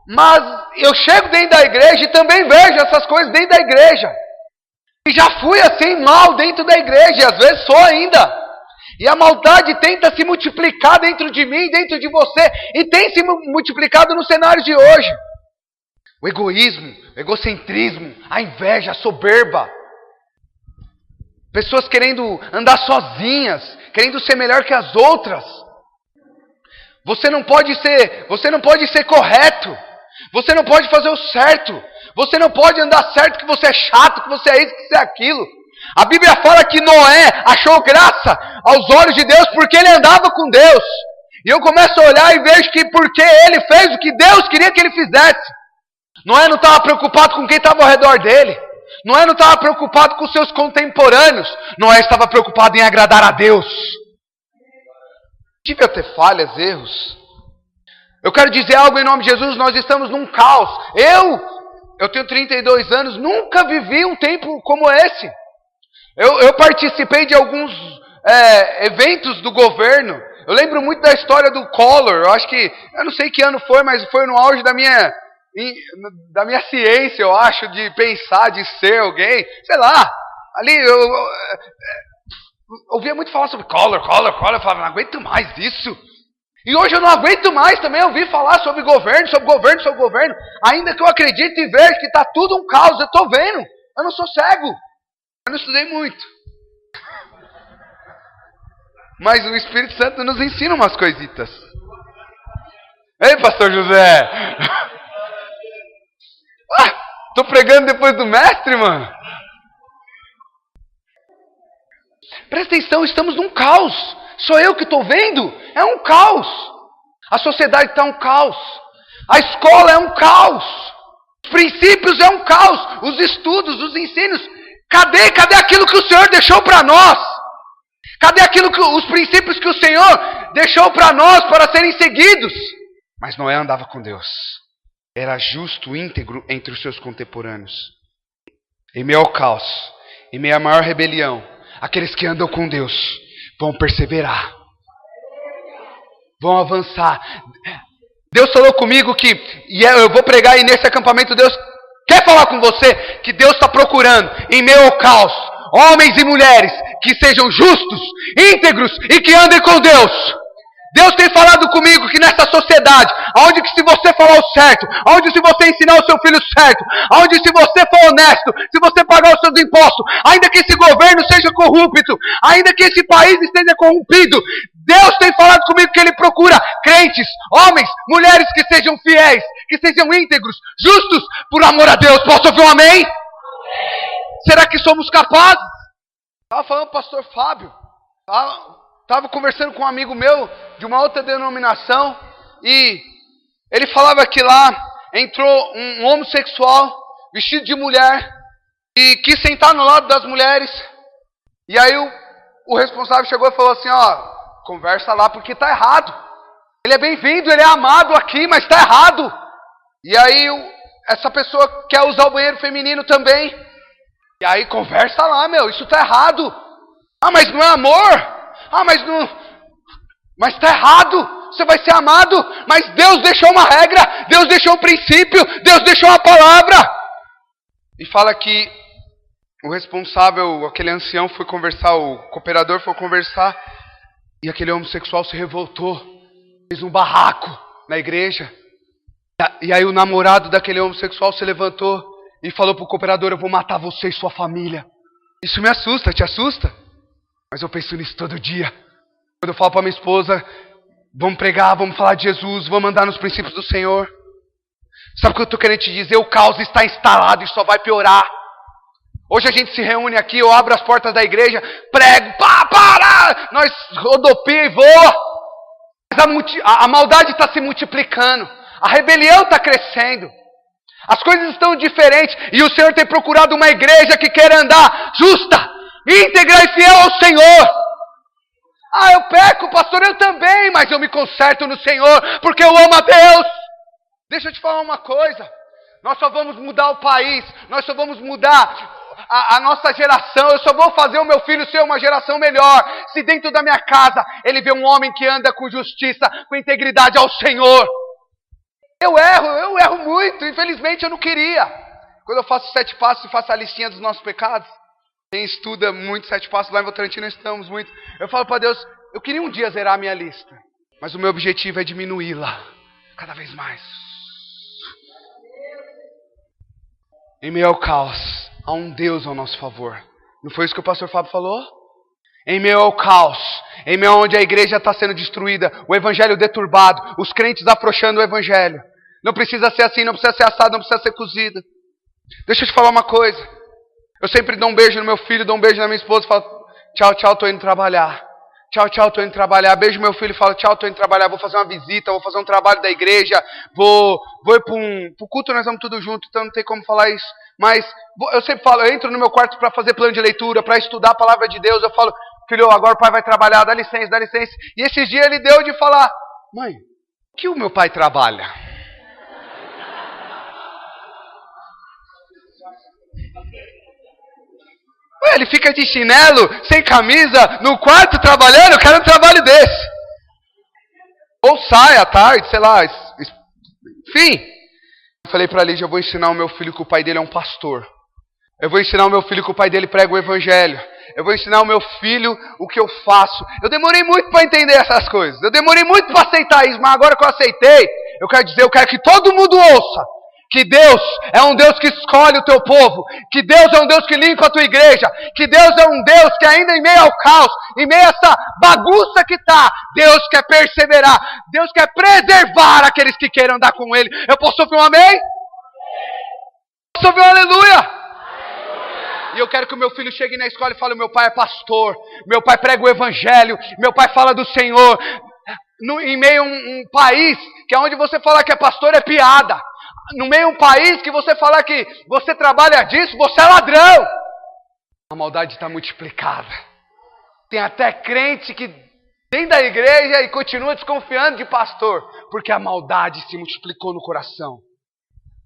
Mas eu chego dentro da igreja e também vejo essas coisas dentro da igreja. E já fui assim mal dentro da igreja, e às vezes sou ainda. E a maldade tenta se multiplicar dentro de mim, dentro de você, e tem se multiplicado no cenário de hoje. O egoísmo, o egocentrismo, a inveja, a soberba. Pessoas querendo andar sozinhas, querendo ser melhor que as outras. Você não pode ser correto. Você não pode fazer o certo. Você não pode andar certo, que você é chato, que você é isso, que você é aquilo. A Bíblia fala que Noé achou graça aos olhos de Deus porque ele andava com Deus. E eu começo a olhar e vejo que porque ele fez o que Deus queria que ele fizesse. Noé não estava preocupado com quem estava ao redor dele. Noé não estava preocupado com seus contemporâneos. Noé estava preocupado em agradar a Deus. Devia ter falhas, erros. Eu quero dizer algo em nome de Jesus. Nós estamos num caos. Eu tenho 32 anos, nunca vivi um tempo como esse. Eu participei de alguns eventos do governo. Eu lembro muito da história do Collor. Eu não sei que ano foi, mas foi no auge da minha ciência, eu acho, de pensar, de ser alguém. Sei lá, ali eu ouvia muito falar sobre Collor. Eu falava, não aguento mais isso. E hoje eu não aguento mais também ouvir falar sobre governo. Ainda que eu acredite e veja que está tudo um caos, eu estou vendo. Eu não sou cego. Eu não estudei muito. Mas o Espírito Santo nos ensina umas coisitas. Ei, pastor José. Tô pregando depois do mestre, mano. Presta atenção, estamos num caos. Sou eu que estou vendo? É um caos. A sociedade está um caos. A escola é um caos. Os princípios é um caos. Os estudos, os ensinos. Cadê aquilo que o Senhor deixou para nós? Cadê os princípios que o Senhor deixou para nós para serem seguidos? Mas Noé andava com Deus. Era justo, íntegro entre os seus contemporâneos. Em meio ao caos, em meio à maior rebelião, aqueles que andam com Deus vão perseverar, vão avançar. Deus falou comigo e eu vou pregar aí nesse acampamento. Deus quer falar com você que Deus está procurando, em meio ao caos, homens e mulheres que sejam justos, íntegros e que andem com Deus. Deus tem falado comigo que nessa sociedade, onde que se você falar o certo, onde se você ensinar o seu filho certo, onde se você for honesto, se você pagar os seus impostos, ainda que esse governo seja corrupto, ainda que esse país esteja corrompido, Deus tem falado comigo que Ele procura crentes, homens, mulheres que sejam fiéis, que sejam íntegros, justos, por amor a Deus. Posso ouvir um amém? Será que somos capazes? Estava falando com o pastor Fábio, estava conversando com um amigo meu de uma outra denominação e ele falava que lá entrou um homossexual vestido de mulher e quis sentar no lado das mulheres. E aí o responsável chegou e falou assim, conversa lá porque está errado. Ele é bem-vindo, ele é amado aqui, mas está errado. E aí essa pessoa quer usar o banheiro feminino também. E aí conversa lá, isso está errado. Mas não é amor? Mas está errado. Você vai ser amado. Mas Deus deixou uma regra. Deus deixou um princípio. Deus deixou uma palavra. E fala que o responsável, aquele ancião foi conversar, o cooperador foi conversar. E aquele homossexual se revoltou. Fez um barraco na igreja. E aí o namorado daquele homossexual se levantou e falou para o cooperador, eu vou matar você e sua família. Isso me assusta, te assusta? Mas eu penso nisso todo dia. Quando eu falo para minha esposa, vamos pregar, vamos falar de Jesus, vamos andar nos princípios do Senhor. Sabe o que eu estou querendo te dizer? O caos está instalado e só vai piorar. Hoje a gente se reúne aqui, eu abro as portas da igreja, prego, nós rodopia e voa. Mas a maldade está se multiplicando. A rebelião está crescendo. As coisas estão diferentes. E o Senhor tem procurado uma igreja que quer andar justa, íntegra e fiel ao Senhor. Eu peco, pastor, eu também, mas eu me conserto no Senhor, porque eu amo a Deus. Deixa eu te falar uma coisa. Nós só vamos mudar o país, nós só vamos mudar a nossa geração, eu só vou fazer o meu filho ser uma geração melhor se dentro da minha casa ele vê um homem que anda com justiça, com integridade ao Senhor. Eu erro muito, infelizmente eu não queria. Quando eu faço 7 passos e faço a listinha dos nossos pecados, quem estuda muito 7 passos lá em Votorantim, nós estamos muito. Eu falo para Deus, eu queria um dia zerar a minha lista, mas o meu objetivo é diminuí-la cada vez mais. Em meio ao caos, há um Deus ao nosso favor. Não foi isso que o pastor Fábio falou? Em meio ao caos, em meio onde a igreja está sendo destruída, o evangelho deturbado, os crentes afrouxando o evangelho. Não precisa ser assim, não precisa ser assado, não precisa ser cozido. Deixa eu te falar uma coisa. Eu sempre dou um beijo no meu filho, dou um beijo na minha esposa e falo, tchau, tchau, tô indo trabalhar. Tchau, tchau, tô indo trabalhar. Beijo meu filho e falo, tchau, tô indo trabalhar. Vou fazer uma visita, vou fazer um trabalho da igreja. Vou ir pro culto, nós vamos tudo junto, então não tem como falar isso. Mas eu sempre falo, eu entro no meu quarto para fazer plano de leitura, para estudar a palavra de Deus. Eu falo, filho, agora o pai vai trabalhar, dá licença, dá licença. E esses dias ele deu de falar, mãe, o que o meu pai trabalha? Ué, ele fica de chinelo, sem camisa, no quarto trabalhando, eu quero um trabalho desse. Ou sai à tarde, sei lá, enfim. Eu falei para a Lígia, eu vou ensinar o meu filho que o pai dele é um pastor. Eu vou ensinar o meu filho que o pai dele prega o evangelho. Eu vou ensinar o meu filho o que eu faço. Eu demorei muito para entender essas coisas. Eu demorei muito para aceitar isso, mas agora que eu aceitei, eu quero dizer, eu quero que todo mundo ouça. Que Deus é um Deus que escolhe o teu povo. Que Deus é um Deus que limpa a tua igreja. Que Deus é um Deus que ainda em meio ao caos, em meio a essa bagunça que está, Deus quer perseverar. Deus quer preservar aqueles que queiram andar com Ele. Eu posso ouvir um amém? Posso ouvir um aleluia? E eu quero que o meu filho chegue na escola e fale, meu pai é pastor. Meu pai prega o evangelho. Meu pai fala do Senhor. Em meio a um país que é onde você falar que é pastor é piada. No meio de um país que você falar que você trabalha disso, você é ladrão. A maldade está multiplicada. Tem até crente que vem da igreja e continua desconfiando de pastor, porque a maldade se multiplicou no coração.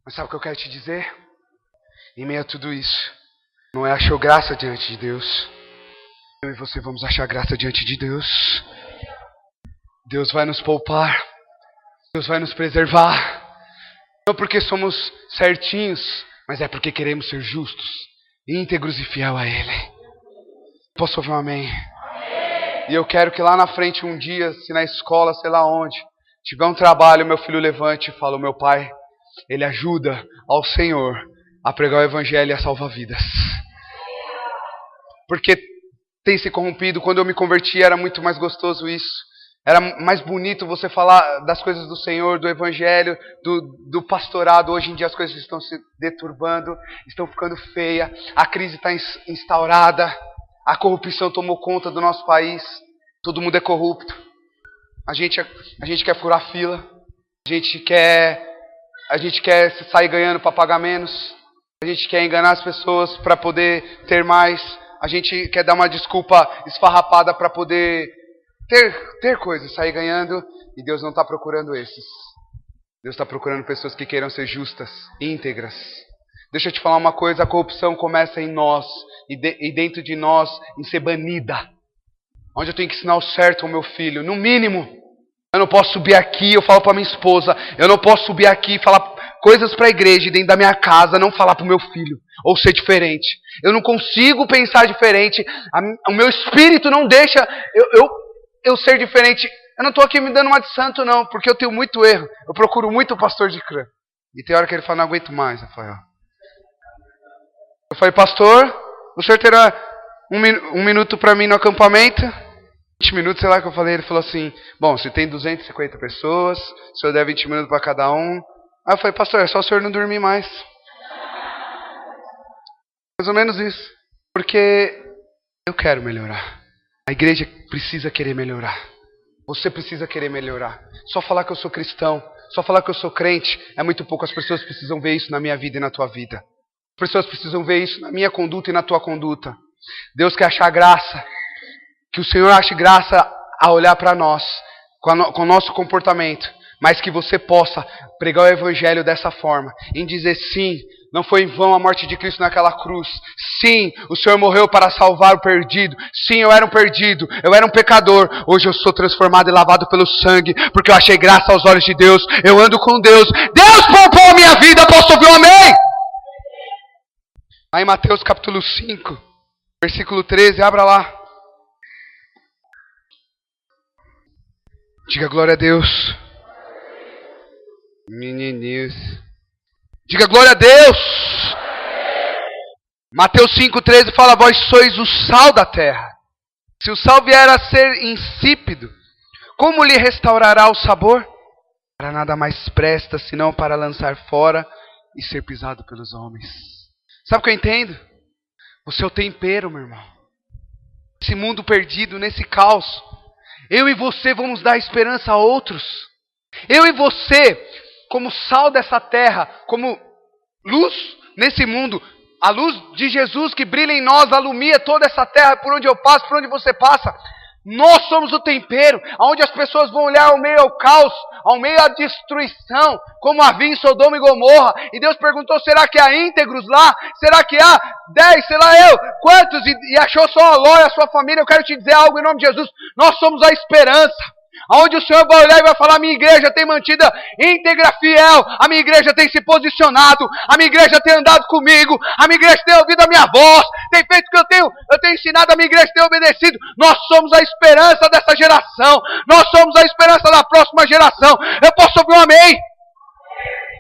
Mas sabe o que eu quero te dizer? Em meio a tudo isso, não é achou graça diante de Deus. Eu e você vamos achar graça diante de Deus. Deus vai nos poupar. Deus vai nos preservar. Não porque somos certinhos, mas é porque queremos ser justos, íntegros e fiel a Ele. Posso ouvir um amém? Amém? E eu quero que lá na frente um dia, se na escola, sei lá onde, tiver um trabalho, meu filho levante e fala, meu pai, ele ajuda ao Senhor a pregar o evangelho e a salvar vidas. Porque tem se corrompido. Quando eu me converti era muito mais gostoso isso. Era mais bonito você falar das coisas do Senhor, do evangelho, do pastorado. Hoje em dia as coisas estão se deturbando, estão ficando feias, a crise está instaurada, a corrupção tomou conta do nosso país, todo mundo é corrupto. A gente quer furar fila, a gente quer sair ganhando para pagar menos, a gente quer enganar as pessoas para poder ter mais, a gente quer dar uma desculpa esfarrapada para poder ter coisas, sair ganhando, e Deus não está procurando esses. Deus está procurando pessoas que queiram ser justas, íntegras. Deixa eu te falar uma coisa, a corrupção começa em nós, e dentro de nós, em ser banida. Onde eu tenho que ensinar o certo ao meu filho, no mínimo. Eu não posso subir aqui, eu falo para minha esposa, eu não posso subir aqui e falar coisas para a igreja, e dentro da minha casa, não falar para o meu filho, ou ser diferente. Eu não consigo pensar diferente, o meu espírito não deixa eu ser diferente. Eu não estou aqui me dando uma de santo não, porque eu tenho muito erro. Eu procuro muito o pastor de crã. E tem hora que ele fala, não aguento mais, Rafael. Eu falei, pastor, o senhor terá um minuto para mim no acampamento? 20 minutos, sei lá que eu falei. Ele falou assim, bom, se tem 250 pessoas, o senhor der 20 minutos para cada um. Aí eu falei, pastor, é só o senhor não dormir mais. Mais ou menos isso. Porque eu quero melhorar. A igreja precisa querer melhorar. Você precisa querer melhorar. Só falar que eu sou cristão, só falar que eu sou crente, é muito pouco. As pessoas precisam ver isso na minha vida e na tua vida. As pessoas precisam ver isso na minha conduta e na tua conduta. Deus quer achar graça. Que o Senhor ache graça a olhar para nós, com o nosso comportamento. mas que você possa pregar o evangelho dessa forma, em dizer sim, não foi em vão a morte de Cristo naquela cruz. Sim, o Senhor morreu para salvar o perdido. Sim, eu era um perdido, eu era um pecador. Hoje eu sou transformado e lavado pelo sangue, porque eu achei graça aos olhos de Deus. Eu ando com Deus. Deus poupou a minha vida, posso ouvir um amém? Aí em Mateus capítulo 5, versículo 13, abra lá. Diga glória a Deus. Menininhos. Diga glória a Deus. Mateus 5,13 fala: vós sois o sal da terra. Se o sal vier a ser insípido, como lhe restaurará o sabor? Para nada mais presta, senão para lançar fora e ser pisado pelos homens. Sabe o que eu entendo? O seu tempero, meu irmão. Esse mundo perdido, nesse caos, eu e você vamos dar esperança a outros. Eu e você, como sal dessa terra, como luz nesse mundo, a luz de Jesus que brilha em nós, alumia toda essa terra, por onde eu passo, por onde você passa. Nós somos o tempero, onde as pessoas vão olhar ao meio ao caos, ao meio à destruição, como havia em Sodoma e Gomorra. E Deus perguntou, será que há íntegros lá? Será que há 10, sei lá eu, quantos? E achou só a Ló e a sua família. Eu quero te dizer algo em nome de Jesus. Nós somos a esperança. Onde o Senhor vai olhar e vai falar, minha igreja tem mantida íntegra, fiel, a minha igreja tem se posicionado, a minha igreja tem andado comigo, a minha igreja tem ouvido a minha voz, tem feito o que eu tenho ensinado, a minha igreja tem obedecido. Nós somos a esperança dessa geração, nós somos a esperança da próxima geração. Eu posso ouvir um amém?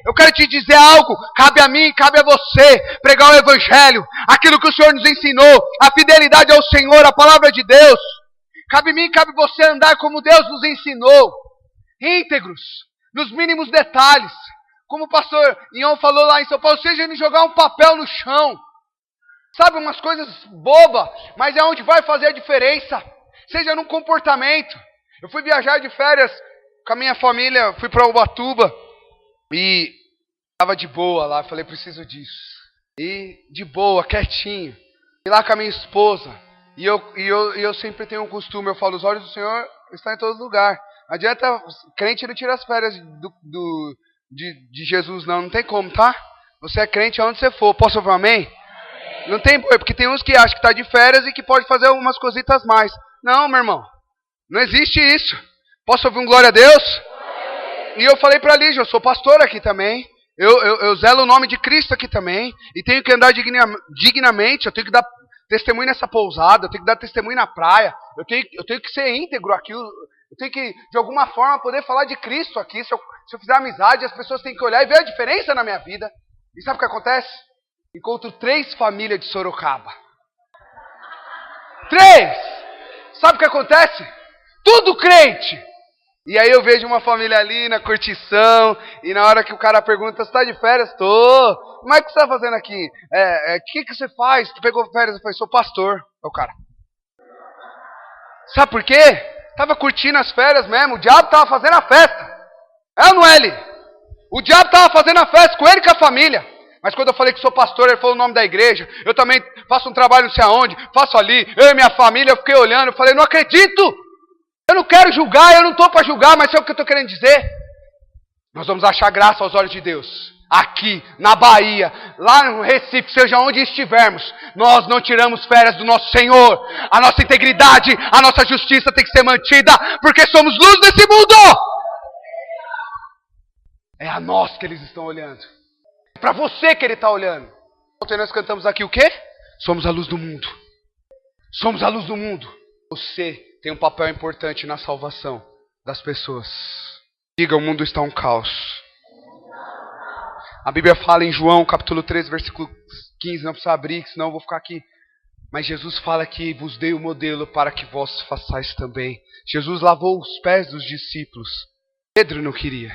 Eu quero te dizer algo, cabe a mim, cabe a você, pregar o evangelho, aquilo que o Senhor nos ensinou, a fidelidade ao Senhor, a palavra de Deus. Cabe a mim, cabe a você andar como Deus nos ensinou, íntegros, nos mínimos detalhes. Como o pastor Ion falou lá em São Paulo, seja ele jogar um papel no chão. Sabe, umas coisas bobas, mas é onde vai fazer a diferença. Seja num comportamento. Eu fui viajar de férias com a minha família, fui para Ubatuba e estava de boa lá, falei, preciso disso. E de boa, quietinho. E lá com a minha esposa. E eu sempre tenho um costume, eu falo, os olhos do Senhor estão em todo lugar. Não adianta, crente não tira as férias de Jesus, não tem como, tá? Você é crente aonde você for, posso ouvir um amém? Não tem boi, porque tem uns que acham que está de férias e que pode fazer algumas cositas mais. Não, meu irmão, não existe isso. Posso ouvir um glória a Deus? E eu falei para a Lígia, eu sou pastor aqui também. Eu zelo o nome de Cristo aqui também. E tenho que andar dignamente, eu tenho que dar testemunho nessa pousada, eu tenho que dar testemunho na praia, eu tenho que ser íntegro aqui, eu tenho que, de alguma forma, poder falar de Cristo aqui. Se eu fizer amizade, as pessoas têm que olhar e ver a diferença na minha vida. E sabe o que acontece? Encontro 3 famílias de Sorocaba. 3! Sabe o que acontece? Tudo crente! E aí eu vejo uma família ali na curtição, e na hora que o cara pergunta, você está de férias? Tô. Como é que você está fazendo aqui? O que você faz? Tu pegou férias? Eu falei, sou pastor. É o cara. Sabe por quê? Tava curtindo as férias mesmo, o diabo tava fazendo a festa. É ou não é ele? O diabo tava fazendo a festa com ele e com a família. Mas quando eu falei que sou pastor, ele falou o nome da igreja. Eu também faço um trabalho não sei aonde, faço ali. Eu e minha família, eu fiquei olhando, eu falei, não acredito! Eu não quero julgar, eu não estou para julgar, mas sabe o que eu estou querendo dizer? Nós vamos achar graça aos olhos de Deus. Aqui, na Bahia, lá no Recife, seja onde estivermos, nós não tiramos férias do nosso Senhor. A nossa integridade, a nossa justiça tem que ser mantida, porque somos luz desse mundo. É a nós que eles estão olhando. É para você que ele está olhando. Ontem nós cantamos aqui o quê? Somos a luz do mundo. Somos a luz do mundo. Você tem um papel importante na salvação das pessoas. Diga, o mundo está um caos. A Bíblia fala em João, capítulo 13, versículo 15. Não precisa abrir, senão eu vou ficar aqui. Mas Jesus fala que vos dei o modelo para que vós façais também. Jesus lavou os pés dos discípulos. Pedro não queria.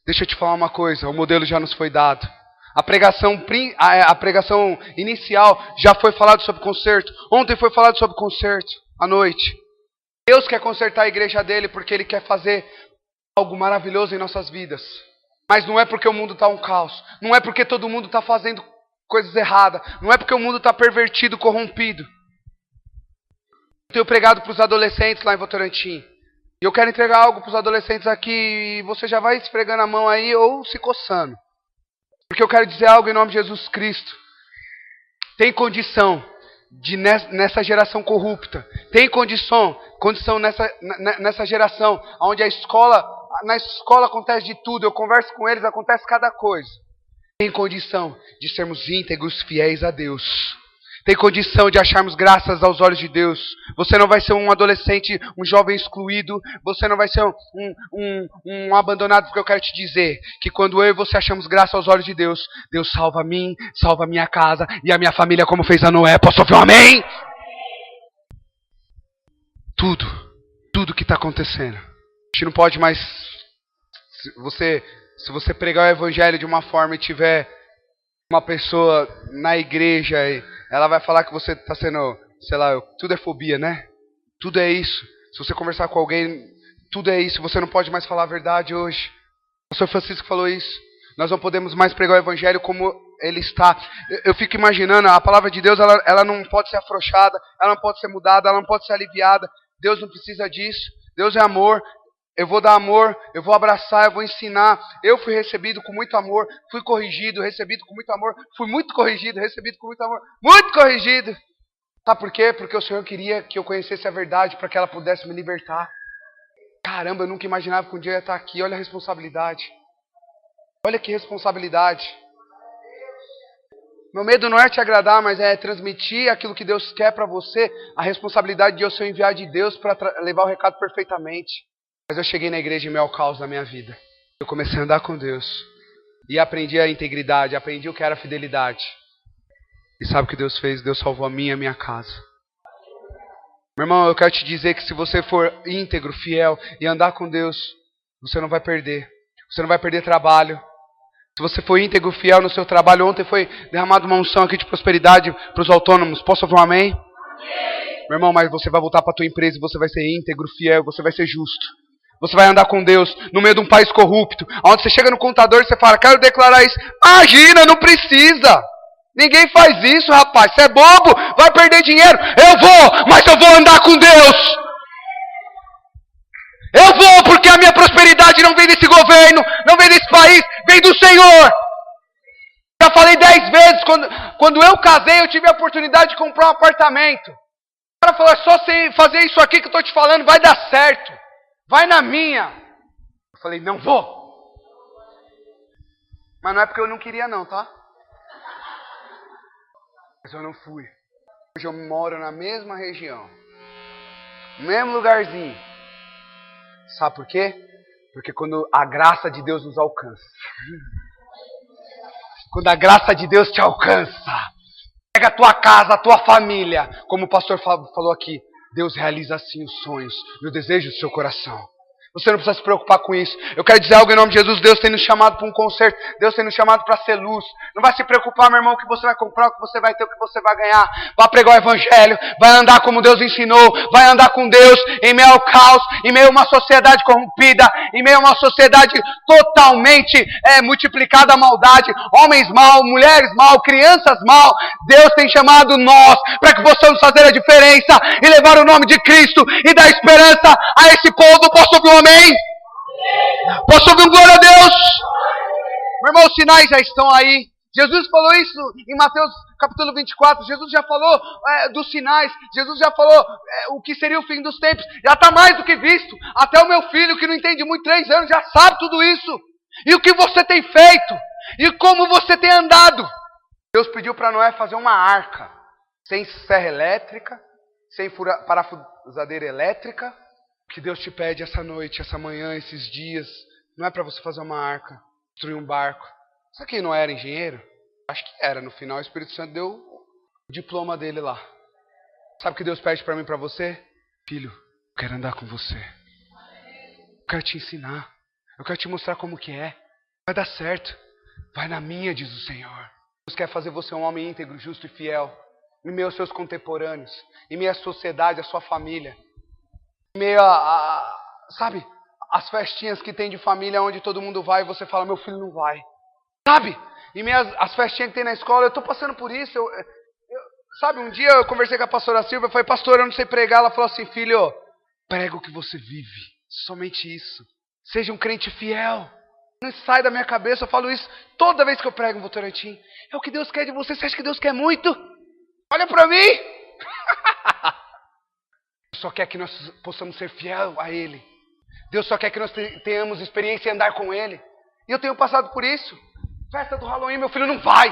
Deixa eu te falar uma coisa, o modelo já nos foi dado. A pregação inicial já foi falado sobre conserto. Ontem foi falado sobre conserto, à noite. Deus quer consertar a igreja dele porque Ele quer fazer algo maravilhoso em nossas vidas. Mas não é porque o mundo está um caos. Não é porque todo mundo está fazendo coisas erradas. Não é porque o mundo está pervertido, corrompido. Eu tenho pregado para os adolescentes lá em Votorantim. E eu quero entregar algo para os adolescentes aqui e você já vai esfregando a mão aí ou se coçando. Porque eu quero dizer algo em nome de Jesus Cristo. Tem condição de nessa geração corrupta. Tem condição nessa geração onde na escola acontece de tudo. Eu converso com eles, acontece cada coisa. Tem condição de sermos íntegros, fiéis a Deus. Tem condição de acharmos graças aos olhos de Deus. Você não vai ser um adolescente, um jovem excluído. Você não vai ser um abandonado, porque eu quero te dizer que quando eu e você achamos graça aos olhos de Deus, Deus salva a mim, salva a minha casa e a minha família como fez a Noé. Posso ouvir um amém? Tudo que está acontecendo. A gente não pode mais... Se você pregar o evangelho de uma forma e tiver uma pessoa na igreja, ela vai falar que você está sendo, sei lá, tudo é fobia, né? Tudo é isso. Se você conversar com alguém, tudo é isso. Você não pode mais falar a verdade hoje. O pastor Francisco falou isso. Nós não podemos mais pregar o evangelho como ele está. Eu fico imaginando, a palavra de Deus, ela não pode ser afrouxada, ela não pode ser mudada, ela não pode ser aliviada. Deus não precisa disso. Deus é amor. Eu vou dar amor, eu vou abraçar, eu vou ensinar. Eu fui recebido com muito amor, fui corrigido, recebido com muito amor, fui muito corrigido, recebido com muito amor, muito corrigido. Sabe por quê? Porque o Senhor queria que eu conhecesse a verdade para que ela pudesse me libertar. Caramba, eu nunca imaginava que um dia eu ia estar aqui. Olha a responsabilidade. Olha que responsabilidade. Meu medo não é te agradar, mas é transmitir aquilo que Deus quer para você. A responsabilidade de eu ser enviado de Deus para levar o recado perfeitamente. Mas eu cheguei na igreja em meio ao caos da minha vida. Eu comecei a andar com Deus. E aprendi a integridade, aprendi o que era fidelidade. E sabe o que Deus fez? Deus salvou a minha e a minha casa. Meu irmão, eu quero te dizer que se você for íntegro, fiel e andar com Deus, você não vai perder. Você não vai perder trabalho. Se você for íntegro, fiel no seu trabalho, ontem foi derramada uma unção aqui de prosperidade para os autônomos. Posso ouvir um amém? Amém. Meu irmão, mas você vai voltar para a tua empresa e você vai ser íntegro, fiel, você vai ser justo. Você vai andar com Deus no meio de um país corrupto, onde você chega no contador e você fala, quero declarar isso. Imagina, não precisa. Ninguém faz isso, rapaz. Você é bobo, vai perder dinheiro. Eu vou, mas eu vou andar com Deus. Eu vou porque a minha prosperidade não vem desse governo, não vem desse país, vem do Senhor. Já falei 10 vezes, quando eu casei, eu tive a oportunidade de comprar um apartamento. O cara falou, é só você fazer isso aqui que eu estou te falando, vai dar certo. Vai na minha. Eu falei, não vou. Mas não é porque eu não queria não, tá? Mas eu não fui. Hoje eu moro na mesma região. No mesmo lugarzinho. Sabe por quê? Porque quando a graça de Deus nos alcança. Quando a graça de Deus te alcança. Pega a tua casa, a tua família. Como o pastor falou aqui. Deus realiza assim os sonhos e o desejo do seu coração. Você não precisa se preocupar com isso. Eu quero dizer algo em nome de Jesus. Deus tem nos chamado para um concerto. Deus tem nos chamado para ser luz. Não vai se preocupar, meu irmão, o que você vai comprar, o que você vai ter, o que você vai ganhar. Vai pregar o evangelho. Vai andar como Deus ensinou. Vai andar com Deus em meio ao caos, em meio a uma sociedade corrompida, em meio a uma sociedade totalmente multiplicada a maldade. Homens mal, mulheres mal, crianças mal. Deus tem chamado nós para que possamos fazer a diferença e levar o nome de Cristo e dar esperança a esse povo. Posso ouvir um amém? Posso ouvir um glória a Deus? Meu irmão, os sinais já estão aí. Jesus falou isso em Mateus capítulo 24. Jesus já falou dos sinais. Jesus já falou o que seria o fim dos tempos. Já está mais do que visto. Até o meu filho, que não entende muito, 3 anos, já sabe tudo isso. E o que você tem feito? E como você tem andado? Deus pediu para Noé fazer uma arca. Sem serra elétrica, sem parafusadeira elétrica. O que Deus te pede essa noite, essa manhã, esses dias, não é para você fazer uma arca, construir um barco. Sabe quem não era engenheiro? Acho que era. No final o Espírito Santo deu o diploma dele lá. Sabe o que Deus pede para mim e para você? Filho, eu quero andar com você. Eu quero te ensinar. Eu quero te mostrar como que é. Vai dar certo. Vai na minha, diz o Senhor. Deus quer fazer você um homem íntegro, justo e fiel. Em meio aos seus contemporâneos. Em meio à sociedade, à sua família. Em meio sabe, as festinhas que tem de família onde todo mundo vai e você fala, meu filho não vai. Sabe, em meio às festinhas que tem na escola, eu estou passando por isso. Sabe, um dia eu conversei com a pastora Silvia, eu falei, pastora, eu não sei pregar. Ela falou assim, filho, prega o que você vive. Somente isso. Seja um crente fiel. Não sai da minha cabeça, eu falo isso toda vez que eu prego um Votorantim. É o que Deus quer de você. Você acha que Deus quer muito? Olha para mim. Deus só quer que nós possamos ser fiel a Ele. Deus só quer que nós tenhamos experiência em andar com Ele. E eu tenho passado por isso. Festa do Halloween, meu filho não vai.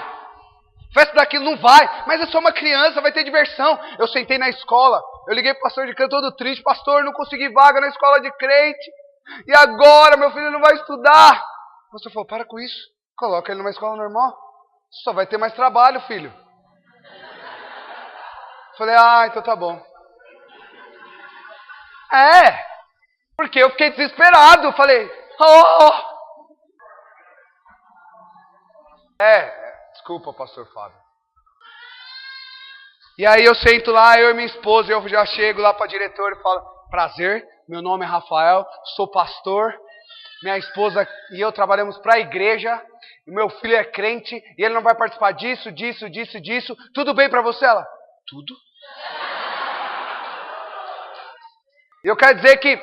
Festa daquilo não vai. Mas eu sou uma criança, vai ter diversão. Eu sentei na escola, eu liguei pro pastor de canto todo triste. Pastor, não consegui vaga na escola de crente. E agora meu filho não vai estudar. O pastor falou, para com isso. Coloca ele numa escola normal. Só vai ter mais trabalho, filho. Falei, então tá bom. Porque eu fiquei desesperado. Falei, desculpa, pastor Fábio. E aí eu sento lá, eu e minha esposa, eu já chego lá para a diretora e falo, prazer, meu nome é Rafael, sou pastor, minha esposa e eu trabalhamos para a igreja, e meu filho é crente, e ele não vai participar disso, tudo bem para você? Ela, tudo. E eu quero dizer que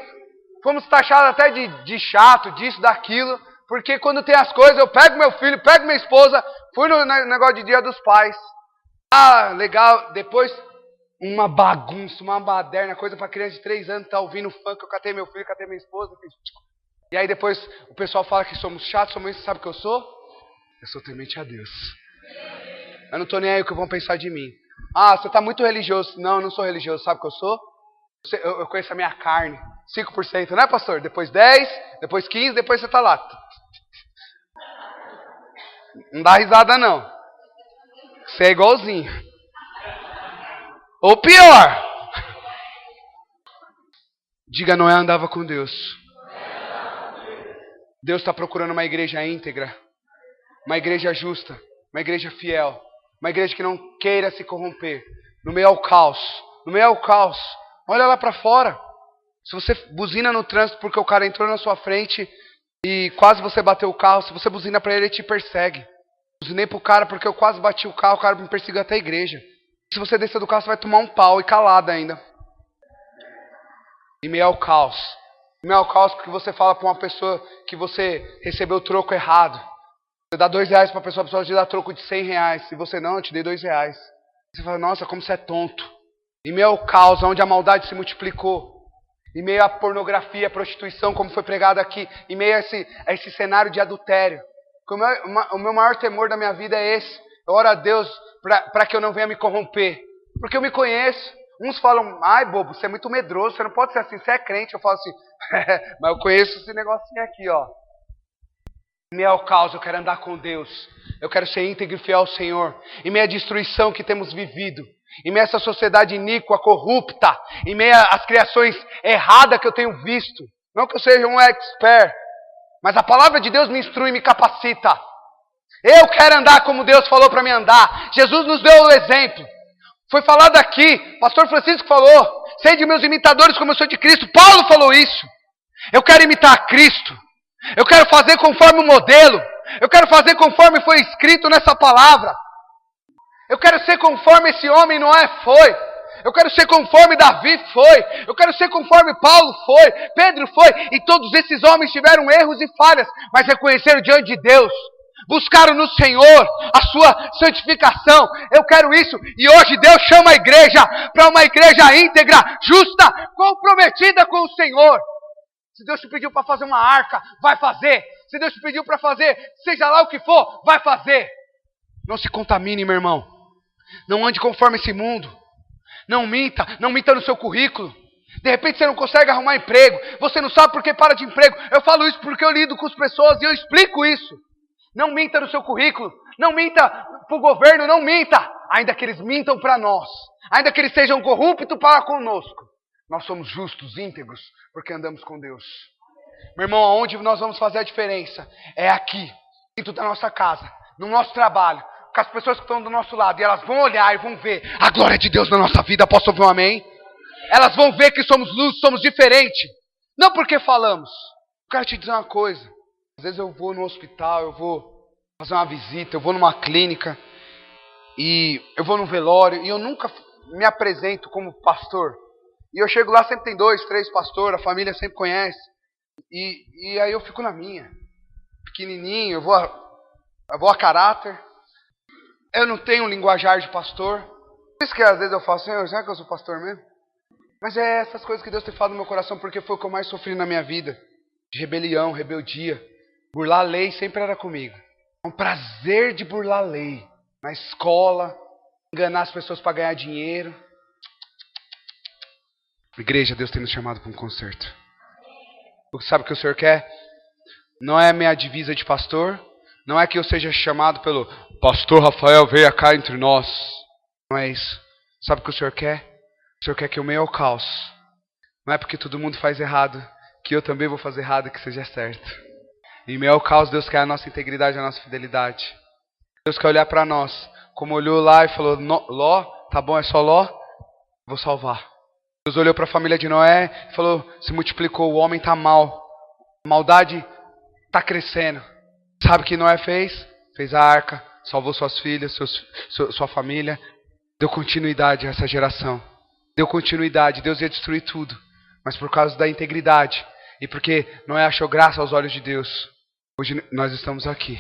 fomos taxados até de chato, disso, daquilo, porque quando tem as coisas, eu pego meu filho, pego minha esposa, fui no negócio de Dia dos Pais. Legal. Depois, uma bagunça, uma baderna, coisa para criança de 3 anos, tá ouvindo funk, eu catei meu filho, catei minha esposa. E aí depois o pessoal fala que somos chatos, somos isso, sabe o que eu sou? Eu sou temente a Deus. Eu não tô nem aí o que vão pensar de mim. Você tá muito religioso. Não, eu não sou religioso, sabe o que eu sou? Eu conheço a minha carne. 5%, né, pastor? Depois 10, depois 15, depois você tá lá. Não dá risada, não. Você é igualzinho. Ou pior. Diga, Noé andava com Deus. Deus está procurando uma igreja íntegra. Uma igreja justa. Uma igreja fiel. Uma igreja que não queira se corromper. No meio ao caos. No meio ao caos. Olha lá para fora. Se você buzina no trânsito porque o cara entrou na sua frente e quase você bateu o carro, se você buzina para ele, ele te persegue. Buzinei pro cara porque eu quase bati o carro, o cara me perseguiu até a igreja. Se você descer do carro, você vai tomar um pau e calado ainda. Em meio ao caos. Em meio ao caos porque você fala para uma pessoa que você recebeu o troco errado. Você dá R$2 para a pessoa te dá troco de R$100. E você, não, eu te dei R$2. Você fala, nossa, como você é tonto. Em meio ao caos, onde a maldade se multiplicou. Em meio à pornografia, à prostituição, como foi pregado aqui. Em meio a esse cenário de adultério. O meu maior temor da minha vida é esse. Eu oro a Deus para que eu não venha me corromper. Porque eu me conheço. Uns falam, bobo, você é muito medroso, você não pode ser assim, você é crente. Eu falo assim, mas eu conheço esse negocinho aqui, ó. Em meio ao caos, eu quero andar com Deus. Eu quero ser íntegro e fiel ao Senhor. Em meio à destruição que temos vivido. Em meio a essa sociedade iníqua, corrupta. Em meio às criações erradas que eu tenho visto. Não que eu seja um expert. Mas a palavra de Deus me instrui e me capacita. Eu quero andar como Deus falou para mim andar. Jesus nos deu o exemplo. Foi falado aqui. Pastor Francisco falou. Sede meus imitadores como eu sou de Cristo. Paulo falou isso. Eu quero imitar Cristo. Eu quero fazer conforme o modelo. Eu quero fazer conforme foi escrito nessa palavra. Eu quero ser conforme esse homem Noé foi. Eu quero ser conforme Davi foi. Eu quero ser conforme Paulo foi. Pedro foi. E todos esses homens tiveram erros e falhas. Mas reconheceram diante de Deus. Buscaram no Senhor a sua santificação. Eu quero isso. E hoje Deus chama a igreja para uma igreja íntegra, justa, comprometida com o Senhor. Se Deus te pediu para fazer uma arca, vai fazer. Se Deus te pediu para fazer, seja lá o que for, vai fazer. Não se contamine, meu irmão. Não ande conforme esse mundo. Não minta no seu currículo. De repente você não consegue arrumar emprego. Você não sabe por que para de emprego. Eu falo isso porque eu lido com as pessoas e eu explico isso. Não minta no seu currículo. Não minta para o governo, não minta. Ainda que eles mintam para nós. Ainda que eles sejam corruptos para conosco. Nós somos justos, íntegros, porque andamos com Deus. Meu irmão, aonde nós vamos fazer a diferença? É aqui, dentro da nossa casa, no nosso trabalho, com as pessoas que estão do nosso lado. E elas vão olhar e vão ver a glória de Deus na nossa vida. Posso ouvir um amém? Elas vão ver que somos luz, somos diferentes. Não porque falamos. Eu quero te dizer uma coisa. Às vezes eu vou no hospital, eu vou fazer uma visita, eu vou numa clínica, e eu vou num velório, e eu nunca me apresento como pastor. E eu chego lá, sempre tem 2, 3 pastores, a família sempre conhece. E aí eu fico na minha. Pequenininho, eu vou a caráter. Eu não tenho um linguajar de pastor. Por isso que às vezes eu falo, Senhor, será que eu sou pastor mesmo? Mas é essas coisas que Deus tem falado no meu coração, porque foi o que eu mais sofri na minha vida. De rebelião, rebeldia. Burlar a lei sempre era comigo. É um prazer de burlar a lei. Na escola, enganar as pessoas para ganhar dinheiro. Igreja, Deus tem nos chamado para um concerto. Sabe o que o Senhor quer? Não é minha divisa de pastor. Não é que eu seja chamado pelo pastor Rafael, venha cá entre nós. Não é isso. Sabe o que o Senhor quer? O Senhor quer que eu meia ao caos. Não é porque todo mundo faz errado que eu também vou fazer errado e que seja certo. Em meio ao caos, Deus quer a nossa integridade, a nossa fidelidade. Deus quer olhar para nós, como olhou lá e falou, Ló, tá bom, é só Ló, vou salvar. Deus olhou para a família de Noé e falou, se multiplicou, o homem está mal. A maldade está crescendo. Sabe o que Noé fez? Fez a arca, salvou suas filhas, sua família. Deu continuidade a essa geração. Deu continuidade, Deus ia destruir tudo. Mas por causa da integridade e porque Noé achou graça aos olhos de Deus, hoje nós estamos aqui.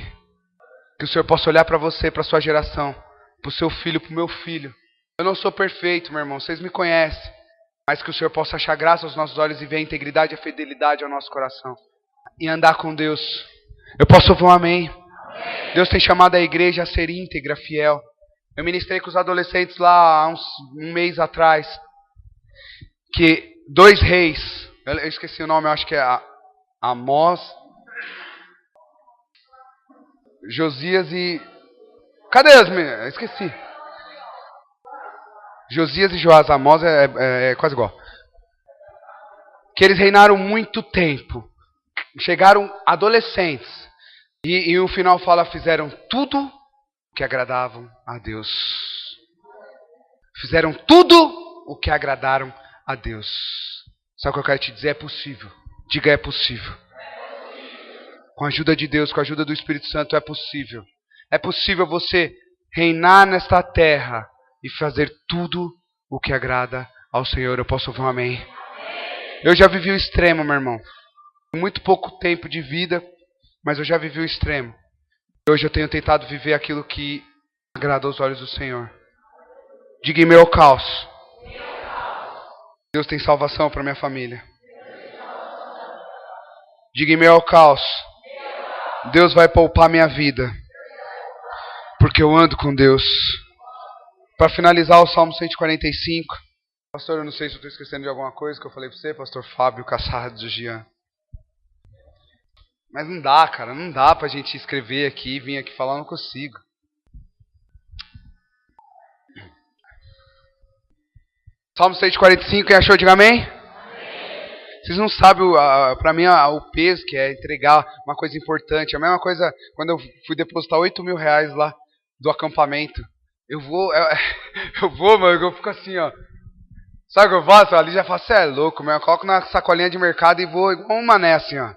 Que o Senhor possa olhar para você, para a sua geração, para o seu filho, para o meu filho. Eu não sou perfeito, meu irmão, vocês me conhecem. Mas que o Senhor possa achar graça aos nossos olhos e ver a integridade e a fidelidade ao nosso coração. E andar com Deus. Eu posso ouvir um amém? Deus tem chamado a igreja a ser íntegra, fiel. Eu ministrei com os adolescentes lá há um mês atrás. Que 2 reis, eu esqueci o nome, eu acho que é Amós, Josias e... Cadê as meninas? Esqueci. Josias e Joás, Amós é quase igual. Que eles reinaram muito tempo. Chegaram adolescentes. E no final fala, fizeram tudo que agradavam a Deus. Fizeram tudo o que agradaram a Deus. Sabe o que eu quero te dizer? É possível. Diga, é possível. Com a ajuda de Deus, com a ajuda do Espírito Santo, é possível. É possível você reinar nesta terra e fazer tudo o que agrada ao Senhor. Eu posso ouvir um amém? Eu já vivi o extremo, meu irmão. Muito pouco tempo de vida, mas eu já vivi o extremo. Hoje eu tenho tentado viver aquilo que agrada aos olhos do Senhor. Diga em meio ao caos. Deus tem salvação para minha família. Diga em meio ao caos. Deus vai poupar minha vida. Porque eu ando com Deus. Para finalizar o Salmo 145. Pastor, eu não sei se eu estou esquecendo de alguma coisa que eu falei para você, pastor Fábio Cassardo de Gian. Mas não dá, cara. Não dá para a gente escrever aqui e vir aqui falar, eu não consigo. Salmo 145, quem achou, diga amém? Vocês não sabem, para mim, o peso que é entregar uma coisa importante. A mesma coisa quando eu fui depositar 8 mil reais lá do acampamento. Eu vou, mano, eu fico assim, ó. Sabe o que eu faço? Ali já falo, você é louco, meu. Eu coloco na sacolinha de mercado e vou igual um mané, assim, ó.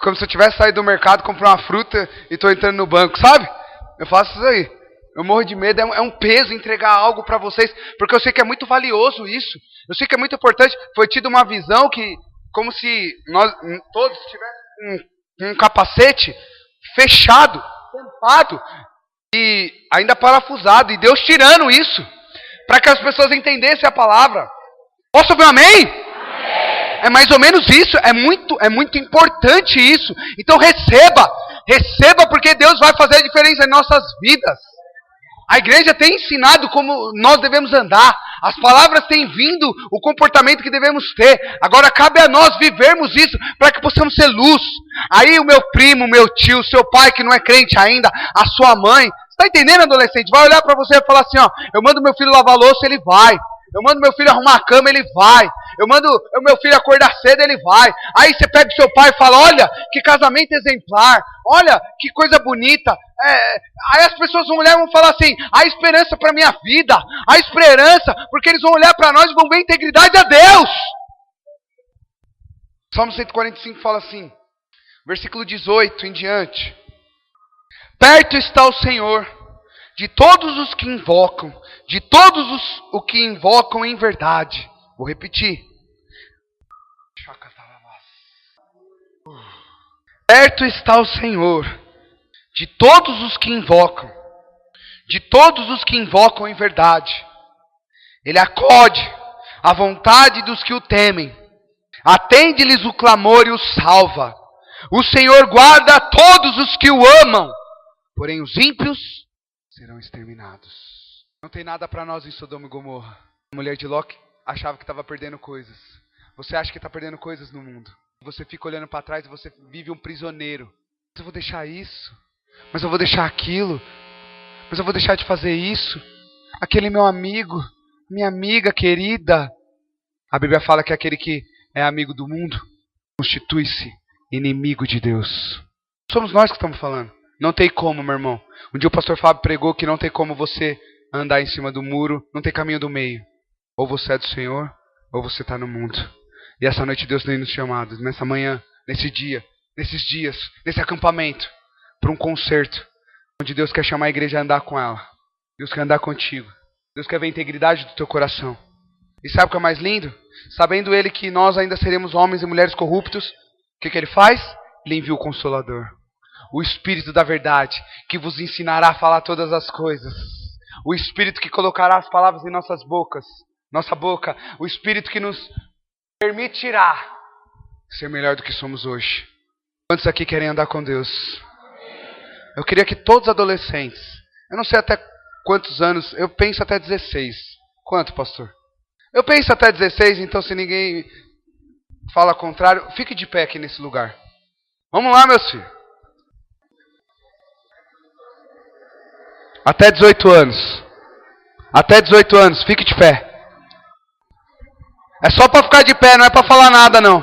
Como se eu tivesse saído do mercado, comprar uma fruta e tô entrando no banco, sabe? Eu faço isso aí. Eu morro de medo, é um peso entregar algo para vocês, porque eu sei que é muito valioso isso. Eu sei que é muito importante. Foi tido uma visão que, como se nós todos tivéssemos um capacete fechado, tampado e ainda parafusado, e Deus tirando isso, para que as pessoas entendessem a palavra. Posso ouvir um amém? É mais ou menos isso, é muito importante isso. Então receba porque Deus vai fazer a diferença em nossas vidas. A igreja tem ensinado como nós devemos andar. As palavras têm vindo, o comportamento que devemos ter. Agora cabe a nós vivermos isso para que possamos ser luz. Aí o meu primo, o meu tio, o seu pai que não é crente ainda, a sua mãe, está entendendo, adolescente? Vai olhar para você e falar assim, ó, eu mando meu filho lavar louça, ele vai. Eu mando meu filho arrumar a cama, ele vai. Eu mando o meu filho acordar cedo, ele vai. Aí você pega o seu pai e fala, olha, que casamento exemplar. Olha, que coisa bonita. Aí as pessoas vão olhar e vão falar assim, há esperança para a minha vida. Há esperança, porque eles vão olhar para nós e vão ver a integridade a Deus. Salmo 145 fala assim, versículo 18 em diante. Perto está o Senhor de todos os que invocam, de todos os que invocam em verdade. Vou repetir. Perto está o Senhor de todos os que invocam, de todos os que invocam em verdade. Ele acode à vontade dos que o temem, atende-lhes o clamor e os salva. O Senhor guarda todos os que o amam, porém os ímpios serão exterminados. Não tem nada para nós em Sodoma e Gomorra. A mulher de Ló achava que estava perdendo coisas. Você acha que está perdendo coisas no mundo. Você fica olhando para trás e você vive um prisioneiro. Mas eu vou deixar isso. Mas eu vou deixar aquilo. Mas eu vou deixar de fazer isso. Aquele meu amigo, minha amiga querida. A Bíblia fala que aquele que é amigo do mundo constitui-se inimigo de Deus. Somos nós que estamos falando. Não tem como, meu irmão. Um dia o pastor Fábio pregou que não tem como você andar em cima do muro. Não tem caminho do meio. Ou você é do Senhor, ou você está no mundo. E essa noite Deus tem nos chamado, nessa manhã, nesse dia, nesses dias, nesse acampamento, para um concerto, onde Deus quer chamar a igreja a andar com ela. Deus quer andar contigo. Deus quer ver a integridade do teu coração. E sabe o que é mais lindo? Sabendo Ele que nós ainda seremos homens e mulheres corruptos, o que Ele faz? Ele envia o Consolador. O Espírito da verdade, que vos ensinará a falar todas as coisas. O Espírito que colocará as palavras em nossa boca. O Espírito que nos permitirá ser melhor do que somos hoje. Quantos aqui querem andar com Deus? Eu queria que todos os adolescentes, eu não sei até quantos anos, eu penso até 16. Quanto, pastor? Eu penso até 16, então se ninguém fala contrário, fique de pé aqui nesse lugar. Vamos lá, meus filhos. Até 18 anos. Até 18 anos, fique de pé. É só para ficar de pé, não é para falar nada, não.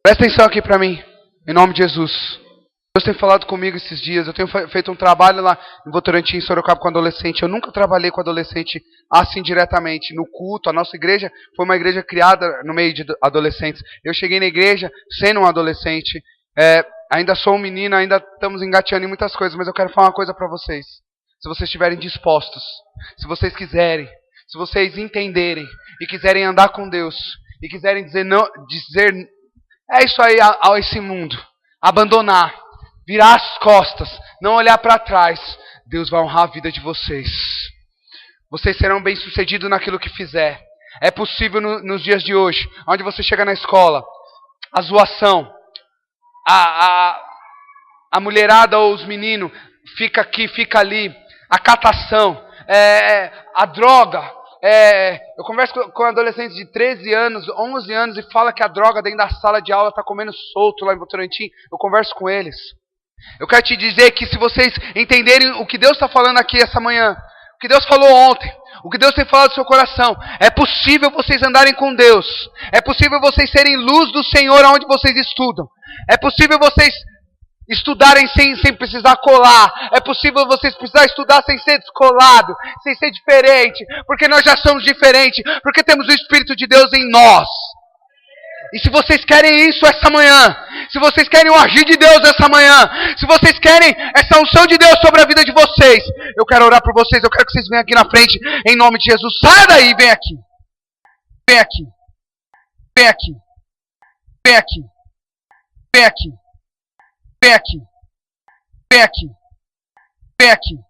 Presta atenção aqui para mim, em nome de Jesus. Deus tem falado comigo esses dias. Eu tenho feito um trabalho lá em Votorantim, em Sorocaba, com adolescente. Eu nunca trabalhei com adolescente assim diretamente. No culto, a nossa igreja foi uma igreja criada no meio de adolescentes. Eu cheguei na igreja sendo um adolescente. Ainda sou um menino, ainda estamos engateando em muitas coisas, mas eu quero falar uma coisa para vocês. Se vocês estiverem dispostos, se vocês quiserem, se vocês entenderem e quiserem andar com Deus e quiserem dizer é isso aí a esse mundo, abandonar, virar as costas, não olhar para trás, Deus vai honrar a vida de vocês. Vocês serão bem-sucedidos naquilo que fizer. É possível nos dias de hoje, onde você chega na escola, a zoação, a mulherada ou os meninos fica aqui, fica ali, a catação, a droga. Eu converso com adolescentes de 13 anos, 11 anos e fala que a droga dentro da sala de aula está comendo solto lá em Votorantim. Eu converso com eles. Eu quero te dizer que se vocês entenderem o que Deus está falando aqui essa manhã, o que Deus falou ontem, o que Deus tem falado no seu coração, é possível vocês andarem com Deus. É possível vocês serem luz do Senhor aonde vocês estudam. É possível vocês estudarem sem precisar colar. É possível vocês precisar estudar sem ser descolado, sem ser diferente. Porque nós já somos diferentes. Porque temos o Espírito de Deus em nós. E se vocês querem isso essa manhã, se vocês querem o agir de Deus essa manhã, se vocês querem essa unção de Deus sobre a vida de vocês, eu quero orar por vocês, eu quero que vocês venham aqui na frente, em nome de Jesus. Saia daí, vem aqui. Vem aqui. Vem aqui. Vem aqui. Vem aqui. Vem aqui. Vem aqui. Vem aqui.